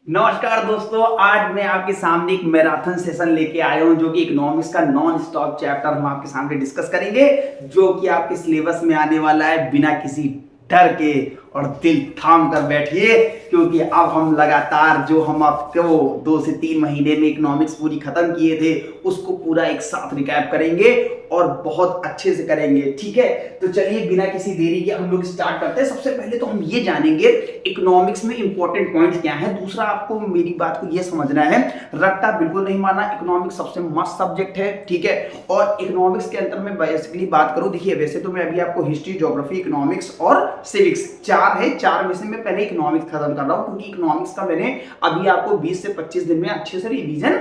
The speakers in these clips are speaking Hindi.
नमस्कार दोस्तों, आज मैं आपके सामने एक मैराथन सेशन लेके आया हूं जो कि इकोनॉमिक्स का नॉन स्टॉप चैप्टर हम आपके सामने डिस्कस करेंगे, जो कि आपके सिलेबस में आने वाला है बिना किसी डर के। और दिल थाम कर बैठिए, क्योंकि अब हम लगातार जो हम आपको 2 से 3 महीने में इकोनॉमिक्स पूरी खत्म किए थे उसको पूरा एक साथ रिकैप करेंगे और बहुत अच्छे से करेंगे। ठीक है, तो चलिए बिना किसी देरी के हम लोग स्टार्ट करते हैं। सबसे पहले तो हम ये जानेंगे इकोनॉमिक्स में इंपॉर्टेंट पॉइंट्स क्या है। दूसरा, आपको मेरी बात को ये समझना है, रट्टा बिल्कुल नहीं मारना। इकोनॉमिक्स सबसे मस्त सब्जेक्ट है, ठीक है। और इकोनॉमिक्स के अंदर मैं बेसिकली बात करूं, देखिए वैसे तो मैं अभी आपको हिस्ट्री, ज्योग्राफी, इकोनॉमिक्स और सिविक्स 4 है, 4 में से मैं पहले इकोनॉमिक्स खत्म कर रहा हूं, क्योंकि इकोनॉमिक्स का मैंने अभी आपको 20 से 25 दिन में अच्छे से रिवीजन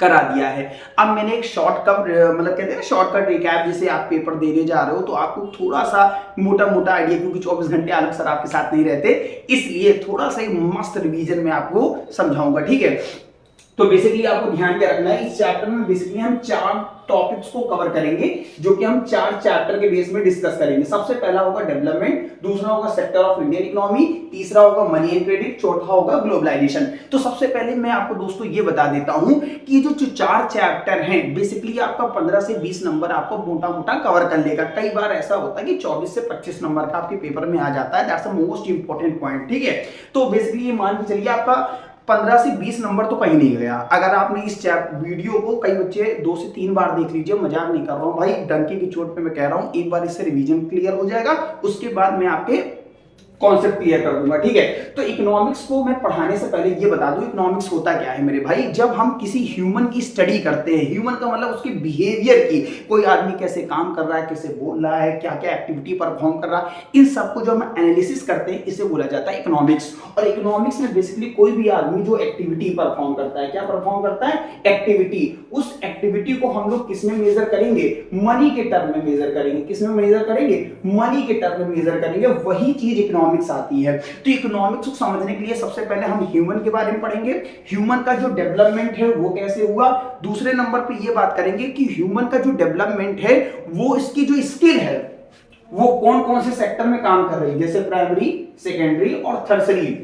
करा दिया है। अब मैंने एक शॉर्टकट कहते हैं ना शॉर्टकट रिकैप, जैसे आप पेपर देने जा रहे हो तो आपको थोड़ा सा मोटा मोटा आइडिया, क्योंकि 24 घंटे आलोक सर आपके साथ नहीं रहते, इसलिए थोड़ा सा मस्त रिवीजन में आपको समझाऊंगा। ठीक है, तो बेसिकली आपको ध्यान क्या रखना है, इस चैप्टर में बेसिकली हम 4 टॉपिक्स को कवर करेंगे, जो कि हम 4 चैप्टर के बेस में डिस्कस करेंगे। सबसे पहला होगा डेवलपमेंट, दूसरा होगा सेक्टर ऑफ इंडियन इकोनॉमी, तीसरा होगा मनी एंड क्रेडिट, चौथा होगा ग्लोबलाइजेशन। तो सबसे पहले मैं आपको दोस्तों ये बता देता हूं कि जो 4 चैप्टर हैं बेसिकली आपका 15 से 20 नंबर आपको मोटा मोटा कवर कर लेगा। कई बार ऐसा होता है कि 24 से 25 नंबर का आपके पेपर में आ जाता है, that's the most important point. ठीक है, तो बेसिकली ये मान के चलिए आपका 15 से 20 नंबर तो कहीं नहीं गया। अगर आपने इस वीडियो को, कई बच्चे 2 से 3 बार देख लीजिए, मजाक नहीं कर रहा हूं भाई, डंके की चोट पे मैं कह रहा हूं, एक बार इससे रिवीजन क्लियर हो जाएगा, उसके बाद मैं आपके कॉन्सेप्ट क्लियर कर दूंगा। ठीक है, तो इकोनॉमिक्स को मैं पढ़ाने से पहले ये बता दूं इकोनॉमिक्स होता क्या है मेरे भाई। जब हम किसी ह्यूमन की स्टडी करते हैं, ह्यूमन का मतलब उसके बिहेवियर की, कोई आदमी कैसे काम कर रहा है, कैसे बोल रहा है, क्या क्या एक्टिविटी परफॉर्म कर रहा है, इन सबको जो हम एनालिसिस करते हैं इसे बोला जाता है इकोनॉमिक्स। और इकोनॉमिक्स में बेसिकली कोई भी आदमी जो एक्टिविटी परफॉर्म करता है, क्या परफॉर्म करता है, एक्टिविटी, उस एक्टिविटी को हम लोग किस में मेजर करेंगे, मनी के टर्म में मेजर करेंगे। किस में मेजर करेंगे, मनी के टर्म में मेजर करेंगे, वही चीज इकोनॉमिक्स आती है। तो इकोनॉमिक्स को समझने के लिए सबसे पहले हम ह्यूमन के बारे में पढ़ेंगे, ह्यूमन का जो डेवलपमेंट है वो कैसे हुआ। दूसरे नंबर पे ये बात करेंगे कि ह्यूमन का जो डेवलपमेंट है वो इसकी जो स्किल है वो कौन कौन से सेक्टर में काम कर रही है, जैसे प्राइमरी, सेकेंडरी और टर्शियरी।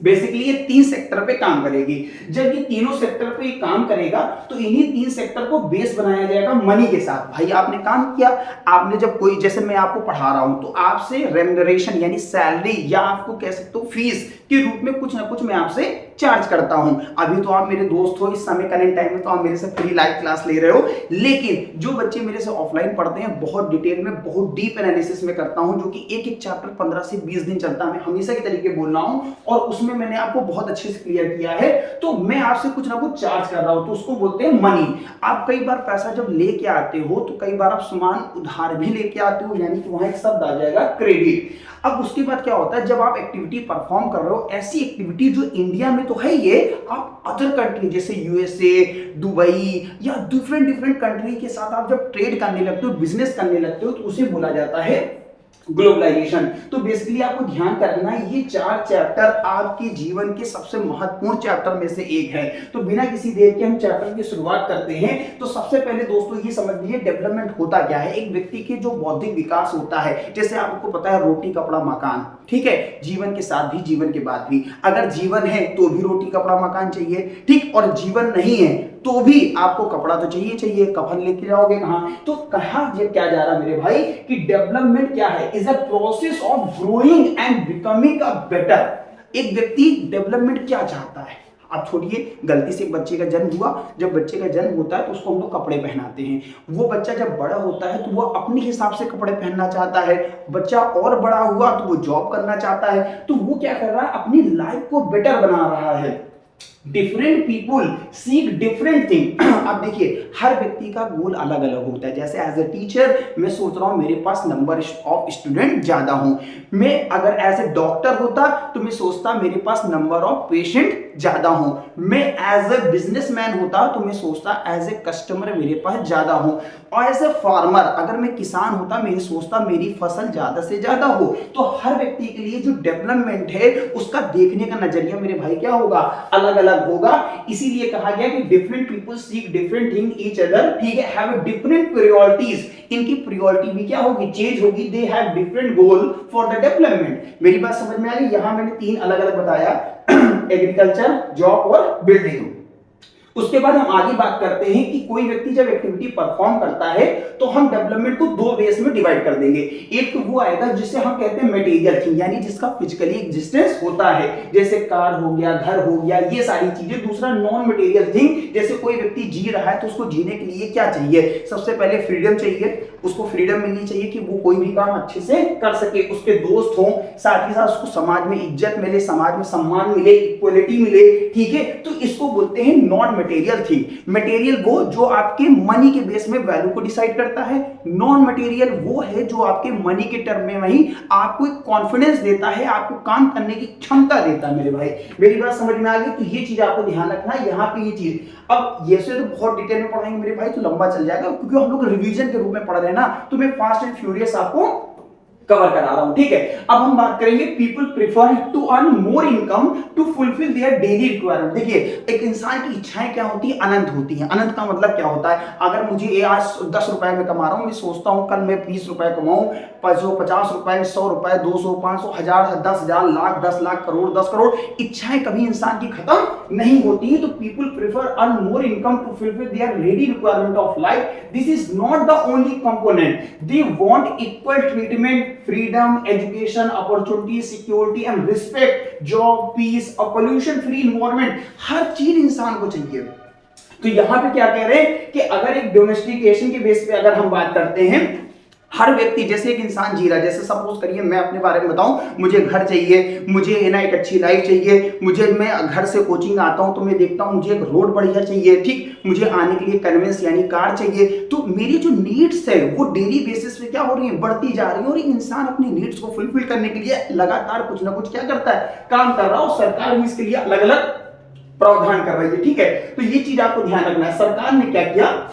बेसिकली ये 3 सेक्टर पे काम करेगी। जब ये तीनों सेक्टर पे काम करेगा तो इन्हीं 3 सेक्टर को बेस बनाया जाएगा मनी के साथ। भाई आपने काम किया, आपने जब कोई, जैसे मैं आपको पढ़ा रहा हूं तो आपसे रेम्युनरेशन यानी सैलरी, या आपको कह सकते हो फीस के रूप में कुछ ना कुछ मैं आपसे चार्ज करता हूं। अभी तो आप मेरे दोस्त हो, इस समय करंट टाइम में तो आप मेरे से फ्री लाइव क्लास ले रहे हो, लेकिन जो बच्चे मेरे से ऑफलाइन पढ़ते हैं बहुत डिटेल में, बहुत डीप एनालिसिस में करता हूं, जो कि एक एक चैप्टर 15 से 20 दिन चलता है। मैं हमेशा के तरीके बोल रहा हूं और उसमें मैंने आपको बहुत अच्छे से क्लियर किया है। तो मैं आपसे कुछ ना कुछ चार्ज कर रहा हूं, तो उसको बोलते हैं मनी। आप कई बार पैसा जब लेके आते हो तो कई बार आप सामान उधार भी लेके आते हो, यानी कि वहां एक शब्द आ जाएगा क्रेडिट। अब उसके बाद क्या होता है, जब आप एक्टिविटी परफॉर्म कर रहे हो, ऐसी एक्टिविटी जो इंडिया में तो है ये, आप अदर कंट्री जैसे यूएसए, दुबई या डिफरेंट कंट्री के साथ आप जब ट्रेड करने लगते हो, बिजनेस करने लगते हो, तो उसे बोला जाता है ग्लोबलाइजेशन। तो बेसिकली आपको ध्यान करना है, ये 4 चैप्टर आपके जीवन के सबसे महत्वपूर्ण चैप्टर में से एक है। तो बिना किसी देर के हम चैप्टर की शुरुआत करते हैं। तो सबसे पहले दोस्तों ये समझ लीजिए डेवलपमेंट होता क्या है। एक व्यक्ति के जो बौद्धिक विकास होता है, जैसे आपको पता है रोटी कपड़ा मकान, ठीक है, जीवन के साथ भी जीवन के बाद भी, अगर जीवन है तो भी रोटी कपड़ा मकान चाहिए, ठीक, और जीवन नहीं है तो भी आपको कपड़ा तो चाहिए, कफन लेके जाओगे कहां। तो कहा क्या जा रहा मेरे भाई कि डेवलपमेंट क्या है, is a process of growing and becoming a better. एक व्यक्ति डेवलपमेंट क्या चाहता है, आप छोड़िए, गलती से एक बच्चे का जन्म हुआ, जब बच्चे का जन्म होता है तो उसको हम लोग कपड़े पहनाते हैं। वो बच्चा जब बड़ा होता है तो वो अपने हिसाब से कपड़े पहनना चाहता है। बच्चा और बड़ा हुआ तो वो जॉब करना चाहता है। तो वो क्या कर रहा है, अपनी लाइफ को बेटर बना रहा है। Different people seek different thing. अब देखिए हर व्यक्ति का गोल अलग अलग होता है। जैसे एज ए टीचर मैं सोच रहा हूं मेरे पास नंबर ऑफ स्टूडेंट ज्यादा हूं, मैं अगर एज ए डॉक्टर होता तो मैं सोचता मेरे पास नंबर ऑफ पेशेंट ज्यादा हूं, मैं एज ए बिजनेसमैन होता तो मैं सोचता एज ए कस्टमर मेरे पास ज्यादा हूं, और एज ए फार्मर अगर मैं किसान होता मैं सोचता मेरी फसल ज्यादा से ज्यादा हो। तो हर व्यक्ति के लिए जो डेवलपमेंट है उसका देखने का नजरिया मेरे भाई क्या होगा, अलग अलग होगा। इसीलिए कहा गया कि different people seek different thing each other, ठीक है, हैव डिफरेंट प्रायोरिटीज। इनकी प्रायोरिटी भी क्या होगी, चेंज होगी। They have different goal for the development. मेरी बात समझ में आ गई। यहां मैंने 3 अलग अलग बताया एग्रीकल्चर, जॉब और बिल्डिंग। उसके बाद हम आगे बात करते हैं कि कोई व्यक्ति जब एक्टिविटी परफॉर्म करता है तो हम डेवलपमेंट को दो बेस में डिवाइड कर देंगे। एक तो वो आएगा जिसे हम कहते हैं मटेरियल थिंग, यानी जिसका फिजिकली एग्जिस्टेंस होता है, जैसे कार हो गया, घर हो गया, ये सारी चीजें। दूसरा नॉन मटेरियल थिंग, जैसे कोई व्यक्ति जी रहा है तो उसको जीने के लिए क्या चाहिए? सबसे पहले फ्रीडम चाहिए, उसको फ्रीडम मिलनी चाहिए कि वो कोई भी काम अच्छे से कर सके, उसके दोस्त हों, साथ ही साथ उसको समाज में इज्जत मिले, समाज में सम्मान मिले, इक्वलिटी मिले, ठीक है। तो इसको बोलते हैं नॉन मटेरियल थिंग। मटेरियल वो जो आपके मनी के बेस में वैल्यू को डिसाइड करता है, नॉन मटेरियल वो है जो आपके मनी के टर्म में वही आपको एक कॉन्फिडेंस देता है, आपको काम करने की क्षमता देता है। मेरे भाई मेरी बात समझ में आ गई? तो ये चीज आपको ध्यान रखना है यहाँ पे। ये चीज अब ये से तो बहुत डिटेल में पढ़ाएंगे मेरे भाई, तो लंबा चल जाएगा, क्योंकि हम लोग रिवीजन के रूप में पढ़ रहे हैं ना, तो मैं फास्ट एंड फ्यूरियस आपको कवर करा रहा हूं, ठीक है। अब हम बात करेंगे people prefer to earn more income to fulfil their daily requirement. देखिए एक इंसान की इच्छाएं क्या होती है? अनंत होती हैं। अनंत का मतलब क्या होता है? अगर मुझे ये आज 10 रुपए में कमा रहा हूं, मैं सोचता हूं कल मैं 20 रुपए कमाऊं, 50 रुपए, 100 रुपए, 200, 500, 1000, 10,000, लाख, 10 लाख, करोड़, 10 करोड़। इच्छाएं कभी इंसान की खत्म नहीं होती। तो people prefer earn more income to fulfil their daily requirement of life. This is not the only component, they want equal treatment, freedom, education, opportunity, security and respect, job, peace, a pollution free environment। हर चीज इंसान को चाहिए। तो यहां पे क्या कह रहे हैं कि अगर एक डोमेस्टिकेशन के बेस पे अगर हम बात करते हैं, हर व्यक्ति जैसे एक इंसान जी रहा है, जैसे सपोज करिए मैं अपने बारे में बताऊं, मुझे घर चाहिए, मुझे ना एक अच्छी लाइफ चाहिए, मुझे मैं घर से कोचिंग आता हूं तो मैं देखता हूं मुझे एक रोड बढ़िया चाहिए, ठीक, मुझे आने के लिए कन्वेंस यानी कार चाहिए। तो मेरी जो नीड्स है वो डेली बेसिस पे क्या हो रही है? बढ़ती जा रही है। और एक इंसान अपनी नीड्स को फुलफिल करने के लिए लगातार कुछ ना कुछ क्या करता है? काम कर रहा है। और सरकार भी इसके लिए अलग अलग प्रावधान कर रही है, ठीक है। तो ये चीज आपको ध्यान रखना है। सरकार ने क्या किया?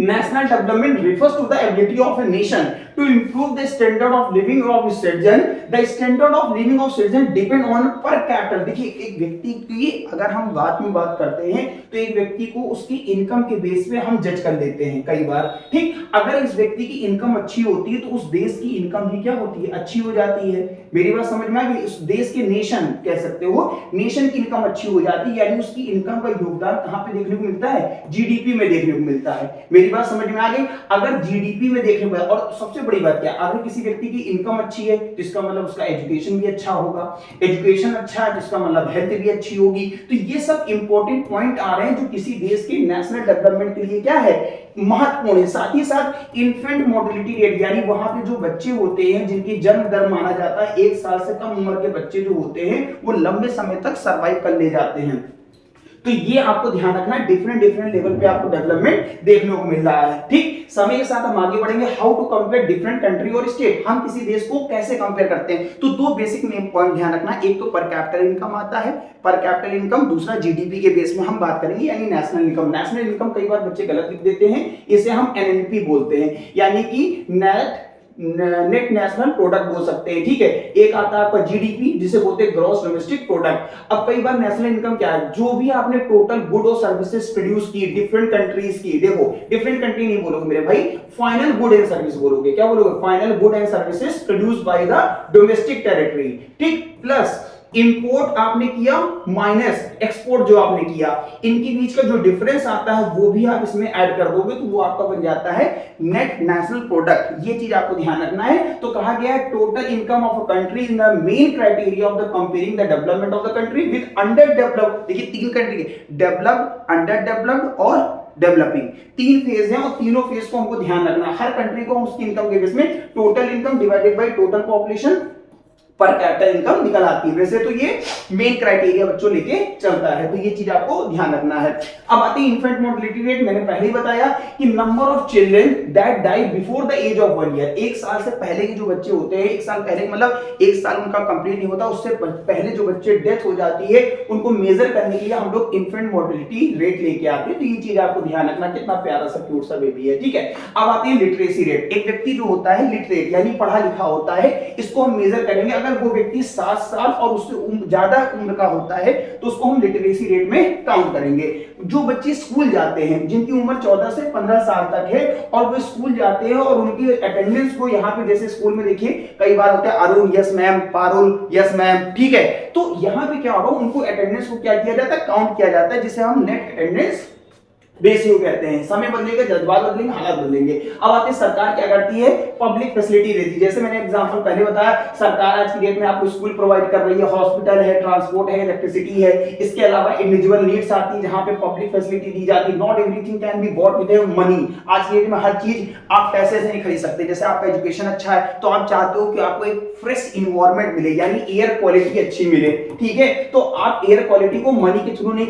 National development refers to the ability of a nation to improve the standard of living of its citizen. The standard of living of citizen depend on per capita। देखिए एक व्यक्ति की अगर हम बात करते हैं तो एक व्यक्ति को उसकी इनकम के बेस पे हम जज कर लेते हैं कई बार, ठीक। अगर इस व्यक्ति की इनकम अच्छी होती है तो उस देश की इनकम भी क्या होती है? अच्छी हो जाती है। मेरी बात समझ में आ गई? उस देश के नेशन कह सकते हो, नेशन की इनकम अच्छी हो जाती है, यानी उसकी इनकम का योगदान कहां पे देखने को मिलता है? जीडीपी में देखने को मिलता है। मेरी बात समझ में आ गई? अगर जीडीपी में देखने को, और सबसे बड़ी बात क्या, अगर किसी व्यक्ति की इनकम अच्छी है तो इसका मतलब उसका एजुकेशन भी अच्छा होगा, एजुकेशन अच्छा है तो इसका मतलब हेल्थ भी अच्छी होगी। तो ये सब इंपॉर्टेंट पॉइंट आ रहे हैं जो किसी देश के नेशनल डेवलपमेंट के लिए क्या है? महत्वपूर्ण है। साथ ही साथ इन्फेंट मोर्टेलिटी रेट, यानी वहां पे जो बच्चे होते हैं जिनकी जन्म दर माना जाता है 1 साल से कम उम्र के बच्चे जो होते हैं वो लंबे समय तक सरवाइव कर ले जाते हैं। तो ये आपको ध्यान रखना है, डिफरेंट लेवल पे आपको डेवलपमेंट देखने को मिल रहा है, ठीक। समय के साथ हम आगे बढ़ेंगे। How to compare different country और स्टेट, हम किसी देश को कैसे कंपेयर करते हैं। तो दो बेसिक मेन पॉइंट ध्यान रखना, एक तो पर कैपिटल इनकम आता है, पर कैपिटल इनकम, दूसरा जीडीपी के बेस में हम बात करेंगे यानी नेशनल इनकम। नेशनल इनकम कई बार बच्चे गलत लिख देते हैं, इसे हम एनएनपी बोलते हैं, यानी कि नेट नेशनल प्रोडक्ट बोल सकते हैं, ठीक है। एक आता है आपका जीडीपी जिसे बोलते हैं ग्रॉस डोमेस्टिक प्रोडक्ट। अब कई बार नेशनल इनकम क्या है? जो भी आपने टोटल गुड और सर्विसेज प्रोड्यूस की डिफरेंट कंट्रीज की, देखो डिफरेंट कंट्री नहीं बोलोगे मेरे भाई, फाइनल गुड एंड सर्विस बोलोगे। क्या बोलोगे? Final good and services produce by the domestic territory, ठीक, प्लस इंपोर्ट आपने किया माइनस एक्सपोर्ट जो आपने किया, इनके बीच का जो डिफरेंस आता है वो भी आप इसमें ऐड कर दोगे तो वो आपका बन जाता है नेट नेशनल प्रोडक्ट। ये चीज आपको ध्यान रखना है। तो कहा गया है total income of a country in the main criteria of the comparing the development of the country with under developed. देखिए 3 कंट्री, डेवलप्ड, अंडर डेवलप्ड और डेवलपिंग, 3 फेज हैं और तीनों फेज को हमको ध्यान रखना। हर कंट्री को उसकी इनकम के बेस में total income divided by total population पर कैपिटल इनकम निकल आती है। वैसे तो ये मेन क्राइटेरिया बच्चों लेके चलता है, तो ये चीज आपको ध्यान रखना है। अब आती है इन्फेंट मोर्टेलिटी रेट। मैंने पहले ही बताया कि number of children that die before the age of 1 year, 1 साल से पहले के जो बच्चे होते हैं, 1 साल पहले मतलब 1 साल उनका कंप्लीट नहीं होता उससे पहले जो बच्चे डेथ हो जाती है उनको मेजर करने के लिए हम लोग इन्फेंट मोर्टेलिटी रेट लेके आते हैं। तो ये चीज आपको ध्यान रखना, कितना प्यारा सा क्यूट सा बेबी है, ठीक है। अब आती है लिटरेसी रेट। एक व्यक्ति जो होता है लिटरेट यानी पढ़ा लिखा होता है, इसको हम मेजर करेंगे। अगर अगर वो व्यक्ति 7 साल और उससे ज्यादा उम्र का होता है तो उसको हम लिटरेसी रेट में काउंट करेंगे। जो बच्चे स्कूल जाते हैं जिनकी उम्र 14 से 15 साल तक है और वो स्कूल जाते हैं और उनकी अटेंडेंस को यहाँ पे जैसे स्कूल में देखिए कई बार होता है Arun yes ma'am, Parul yes ma'am, ठीक है, तो यहाँ पे क्या होगा, उनको अटेंडेंस को क्या किया जाता है, काउंट किया जाता है, जिसे हम नेट अटेंडेंस रेशियो कहते हैं। समय बदलेगा, जज्बात बदलेंगे, हालात बदलेंगे। अब आते सरकार क्या करती है, पब्लिक फैसिलिटी देती है। जैसे मैंने एग्जांपल पहले बताया, सरकार आज की डेट में आपको स्कूल प्रोवाइड कर रही है, हॉस्पिटल है, ट्रांसपोर्ट है, इलेक्ट्रिसिटी है। इसके अलावा इंडिविजुअल नीड्स आती है जहां पे पब्लिक फैसिलिटी दी जाती है। Not everything can be bought with money. आज की डेट में हर चीज आप पैसे से नहीं खरीद सकते। जैसे आपका एजुकेशन अच्छा है तो आप चाहते हो कि आपको एक फ्रेश इन्वायरमेंट मिले, यानी एयर क्वालिटी अच्छी मिले, ठीक है, तो आप एयर क्वालिटी को मनी के थ्रू नहीं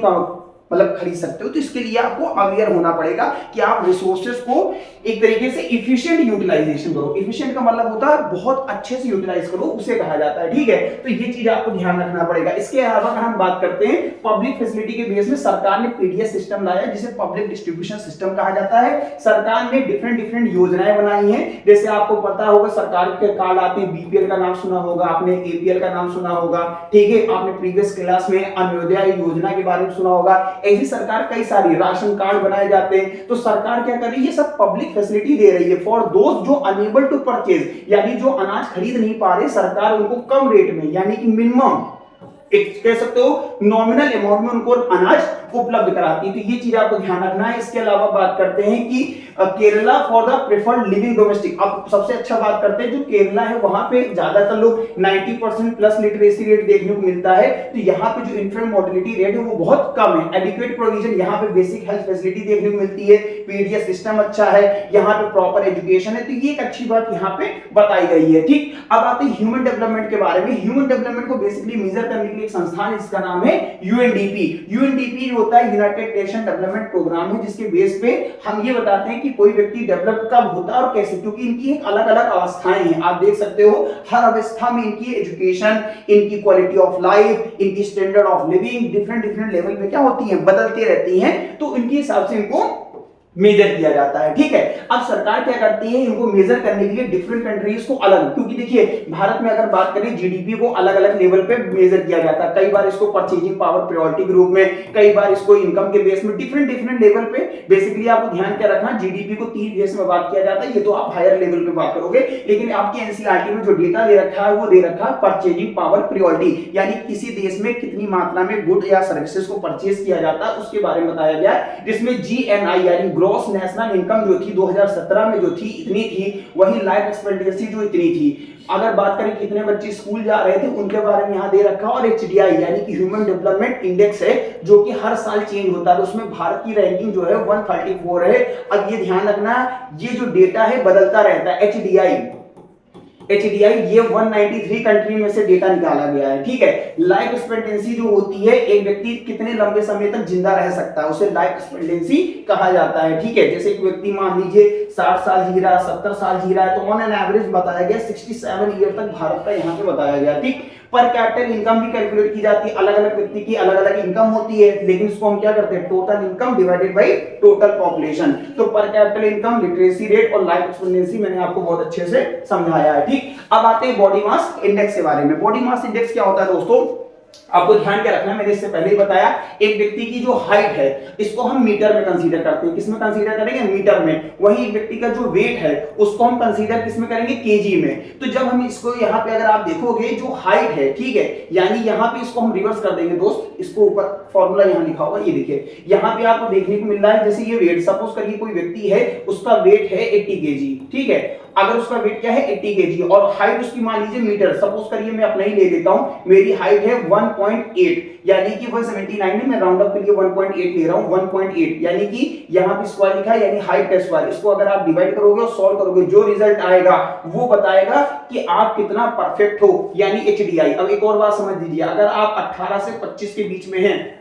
मतलब खरीद सकते हो। तो इसके लिए आपको अवेयर होना पड़ेगा कि आप रिसोर्सेज को एक तरीके से इफिशिएंट यूटिलाइजेशन करो। इफिशिएंट का मतलब होता है बहुत अच्छे से यूटिलाइज करो, उसे कहा जाता है, ठीक है, तो ये चीज आपको ध्यान रखना पड़ेगा। इसके अलावा अगर हम बात करते हैं पब्लिक फैसिलिटी के बेस में, सरकार ने पीडीएस सिस्टम लाया जिसे पब्लिक डिस्ट्रीब्यूशन सिस्टम कहा जाता है। सरकार ने डिफरेंट योजनाएं बनाई हैं। जैसे आपको पता होगा सरकार के कार्ड आते हैं, बीपीएल का नाम सुना होगा आपने, एपीएल का नाम सुना होगा, ठीक है, आपने प्रीवियस क्लास में अंत्योदय योजना के बारे में सुना होगा। ऐसी सरकार कई सारी राशन कार्ड बनाए जाते हैं। तो सरकार क्या कर रही है, ये सब पब्लिक फैसिलिटी दे रही है फॉर दोस्त जो अनेबल टू परचेज, यानी जो अनाज खरीद नहीं पा रहे, सरकार उनको कम रेट में यानी कि मिनिमम एक कह सकते हो नॉमिनल अमाउंट में उनको अनाज उपलब्ध कराती है। तो ये चीज आपको ध्यान रखना है। इसके अलावा बात करते हैं कि Kerala for the preferred living domestic. अब सबसे अच्छा बात करते हैं जो केरला है वहां पे ज्यादातर लोग 90% प्लस लिटरेसी रेट देखने को मिलता है। तो यहाँ पे जो इन्फेंट मोर्टेलिटी रेट है वो बहुत कम है। एडिक्वेट प्रोविजन, यहाँ पे बेसिक हेल्थ फैसिलिटी देखने को मिलती है, पीडीएस सिस्टम अच्छा है, यहाँ पे प्रॉपर एजुकेशन है। तो ये एक अच्छी बात यहाँ पे बताई गई है, ठीक। अब आते हैं ह्यूमन डेवलपमेंट के बारे में। ह्यूमन डेवलपमेंट को बेसिकली मेजर करने के लिए एक संस्थान, इसका नाम है यूएनडीपी। यूएनडीपी होता है यूनाइटेड नेशन डेवलपमेंट प्रोग्राम है, जिसके बेस पे हम ये बताते हैं कि कोई व्यक्ति डेवलप कब होता है और कैसे, क्योंकि इनकी एक अलग अलग अवस्थाएं हैं। आप देख सकते हो हर अवस्था में इनकी एजुकेशन, इनकी क्वालिटी ऑफ लाइफ, इनकी standard of living different level पे क्या होती है, बदलती रहती हैं। तो इनके हिसाब से इनको मेजर किया जाता है, ठीक है। अब सरकार क्या करती है, इनको मेजर करने के लिए डिफरेंट कंट्रीज को अलग, क्योंकि देखिए भारत में अगर बात करें जीडीपी को अलग अलग लेवल पे मेजर किया जाता है। कई बार इसको परचेजिंग पावर प्रायोरिटी के रूप में, कई बार इसको इनकम के बेस में, डिफरेंट लेवल पे। बेसिकली आपको ध्यान क्या रखना, जीडीपी को 3 बेस में बात किया जाता है। ये तो आप हायर लेवल पे बात करोगे, लेकिन आपकी एनसीईआरटी में जो डेटा दे रखा है वो दे रखा है परचेजिंग पावर प्रायोरिटी, यानी किसी देश में कितनी मात्रा में गुड या सर्विसेज को परचेज किया जाता है उसके बारे में बताया गया है। जिसमें जीएनआई यानी ग्रॉस नेशनल इनकम जो थी 2017 में जो थी इतनी थी, वही लाइफ एक्सपेक्टेंसी जो इतनी थी। अगर बात करें कितने बच्चे स्कूल जा रहे थे उनके बारे में यहाँ दे रखा, और एचडीआई यानी कि ह्यूमन डेवलपमेंट इंडेक्स है जो कि हर साल चेंज होता है। उसमें भारत की रैंकिंग जो है 134 है। अब ये ध्यान रखना, ये जो डेटा है बदलता रहता है। एचडीआई ये 193 कंट्री में से डेटा निकाला गया है, ठीक है। लाइफ एक्सपेक्टेंसी जो होती है, एक व्यक्ति कितने लंबे समय तक जिंदा रह सकता है, उसे लाइफ एक्सपेक्टेंसी कहा जाता है, ठीक है। जैसे एक व्यक्ति मान लीजिए 60 साल जी रहा है, 70 साल जी रहा है, तो ऑन एन एवरेज बताया गया 67 ईयर तक भारत का यहाँ पे बताया गया, ठीक। पर कैपिटल इनकम भी कैलकुलेट की जाती है, अलग अलग व्यक्ति की अलग अलग इनकम होती है, लेकिन इसको हम क्या करते हैं, total income divided by total population. तो पर कैपिटल इनकम, लिटरेसी रेट और लाइफ एक्सपेक्टेंसी मैंने आपको बहुत अच्छे से समझाया है, ठीक। अब आते हैं बॉडी मास इंडेक्स के बारे में। बॉडी मास इंडेक्स क्या होता है दोस्तों, आपको ध्यान क्या रखना है, मैंने इससे पहले ही बताया, एक व्यक्ति की जो हाइट है इसको हम मीटर में कंसीडर करते हैं। किसमें कंसीडर करेंगे, मीटर में। वही एक व्यक्ति का जो वेट है उसको हम कंसीडर किसमें करेंगे, केजी में। तो जब हम इसको यहाँ पे अगर आप देखोगे जो हाइट है, ठीक है, यानी यहाँ पे इसको हम रिवर्स कर देंगे दोस्त, इसको ऊपर फॉर्मूला यहाँ लिखा होगा, ये देखिए यहाँ पे आपको देखने को मिल रहा है। जैसे ये वेट, सपोज करिए कोई व्यक्ति है उसका वेट है 80 केजी, ठीक है। अगर उसका वेट क्या है 80 केजी और हाइट उसकी मान लीजिए मीटर, सपोज करिए मैं अपना ही ले लेता हूं, मेरी हाइट है 1.8 यानी कि 179 में मैं राउंड अप के लिए 1.8 ले रहा हूं, 1.8 यानी कि यहां पे स्क्वायर लिखा है, यानी हाइट का स्क्वायर। इसको अगर आप डिवाइड करोगे और सॉल्व करोगे, जो रिजल्ट आएगा वो बताएगा कि आप कितना परफेक्ट हो, यानी एचडीआई। अब एक और बात समझ लीजिए, अगर आप 18 से 25 के बीच में हैं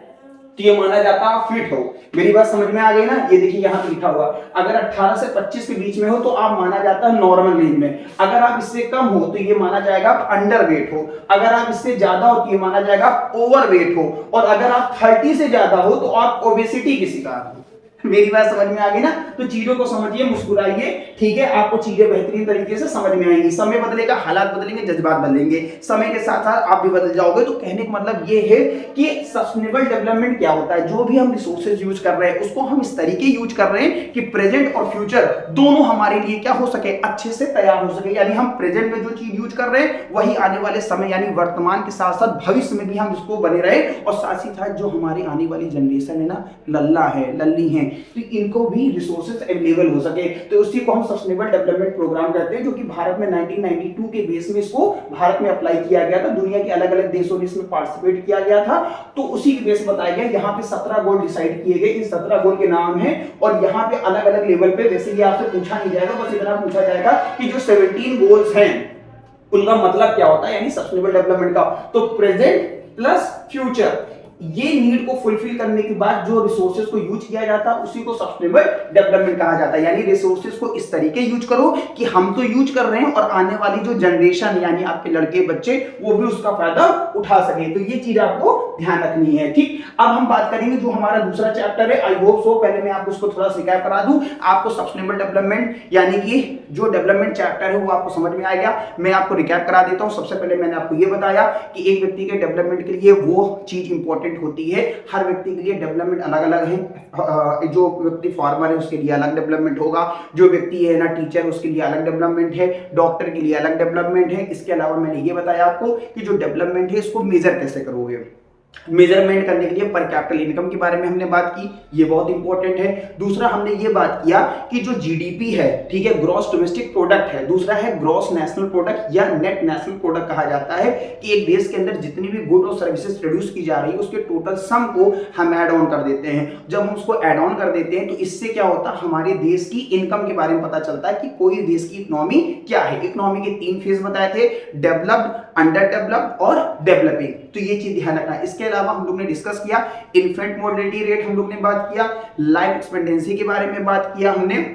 तो ये माना जाता है आप फिट हो। मेरी बात समझ में आ गई ना, ये देखिए यहाँ पे लिखा हुआ, अगर 18 से 25 के बीच में हो तो आप माना जाता है नॉर्मल रेंज में। अगर आप इससे कम हो तो ये माना जाएगा आप अंडर वेट हो। अगर आप इससे ज्यादा हो तो ये माना जाएगा आप ओवर वेट हो। और अगर आप 30 से ज्यादा हो तो आप ओबेसिटी के शिकार हो। मेरी बात समझ में आ गई ना? तो चीजों को समझिए, मुस्कुराइए, ठीक है, आपको चीजें बेहतरीन तरीके से समझ में आएंगी। समय बदलेगा, हालात बदलेंगे, जज्बात बदलेंगे, समय के साथ साथ आप भी बदल जाओगे। तो कहने का मतलब ये है कि सस्टेनेबल डेवलपमेंट क्या होता है, जो भी हम रिसोर्सेज यूज कर रहे हैं उसको हम इस तरीके यूज कर रहे हैं कि प्रेजेंट और फ्यूचर दोनों हमारे लिए क्या हो सके, अच्छे से तैयार हो सके। यानी हम प्रेजेंट में जो चीज यूज कर रहे हैं वही आने वाले समय यानी वर्तमान के साथ साथ भविष्य में भी हम इसको बने रहे, और साथ ही साथ जो हमारी आने वाली जनरेशन है ना, लल्ला है, लल्ली है, तो इनको भी रिसोर्सेज अवेलेबल हो सके। तो उसी को हम सस्टेनेबल डेवलपमेंट प्रोग्राम कहते हैं, जो कि भारत में 1992 के बेस में इसको भारत में अप्लाई किया गया था। दुनिया के अलग अलग देशों ने इसमें पार्टिसिपेट किया गया था। तो उसी के बेस बताया गया। यहाँ पे 17 गोल डिसाइड किए गए, इन 17 गोल के नाम है, और यहाँ पे अलग अलग लेवल पे, वैसे ये आपसे पूछा नहीं जाएगा, बस इतना पूछा जाएगा कि जो 17 गोल्स हैं उनका मतलब क्या होता है, यानी सस्टेनेबल डेवलपमेंट का। तो प्रेजेंट प्लस फ्यूचर, ये नीड को फुलफिल करने के बाद जो रिसोर्सेज को यूज किया जाता है उसी को सस्टेनेबल डेवलपमेंट कहा जाता है। यानी रिसोर्सेज को इस तरीके यूज करो कि हम तो यूज कर रहे हैं और आने वाली जो जनरेशन यानी आपके लड़के बच्चे वो भी उसका फायदा उठा सके। तो ये चीज आपको ध्यान रखनी है, ठीक। अब हम बात करेंगे जो हमारा दूसरा चैप्टर है, आई होप सो पहले मैं आपको उसको थोड़ा रिकैप करा दूं, आपको सस्टेनेबल डेवलपमेंट यानी कि जो डेवलपमेंट चैप्टर है वो आपको समझ में आएगा। मैं आपको रिकैप करा देता हूं। सबसे पहले मैंने आपको ये बताया कि एक व्यक्ति के डेवलपमेंट के लिए वो चीज इंपॉर्टेंट होती है, हर व्यक्ति के लिए डेवलपमेंट अलग अलग है। जो व्यक्ति फार्मर है उसके लिए अलग डेवलपमेंट होगा, जो व्यक्ति है ना टीचर उसके लिए अलग डेवलपमेंट है, डॉक्टर के लिए अलग डेवलपमेंट है। इसके अलावा मैंने ये बताया आपको कि जो डेवलपमेंट है इसको मेजर कैसे करोगे। मेजरमेंट करने के लिए पर कैपिटल इनकम के बारे में हमने बात की, ये बहुत इंपॉर्टेंट है। दूसरा हमने ये बात किया कि जो जीडीपी है, ठीक है, ग्रॉस डोमेस्टिक प्रोडक्ट है। दूसरा है ग्रॉस नेशनल प्रोडक्ट या नेट नेशनल प्रोडक्ट कहा जाता है कि एक देश के अंदर जितनी भी गुड और सर्विसेज प्रोड्यूस की जा रही है उसके टोटल सम को हम ऐड ऑन कर देते हैं। जब हम उसको ऐड ऑन कर देते हैं तो इससे क्या होता है, हमारे देश की इनकम के बारे में पता चलता है कि कोई देश की इकोनॉमी क्या है। इकोनॉमी के 3 फेज बताए थे, डेवलप्ड, अंडर डेवलप्ड और डेवलपिंग। तो ये चीज ध्यान रखना है। इसके अलावा हम लोग ने डिस्कस किया इन्फेंट मोर्टेलिटी रेट, हम लोग ने बात किया लाइफ एक्सपेक्टेंसी के बारे में, बात किया हमने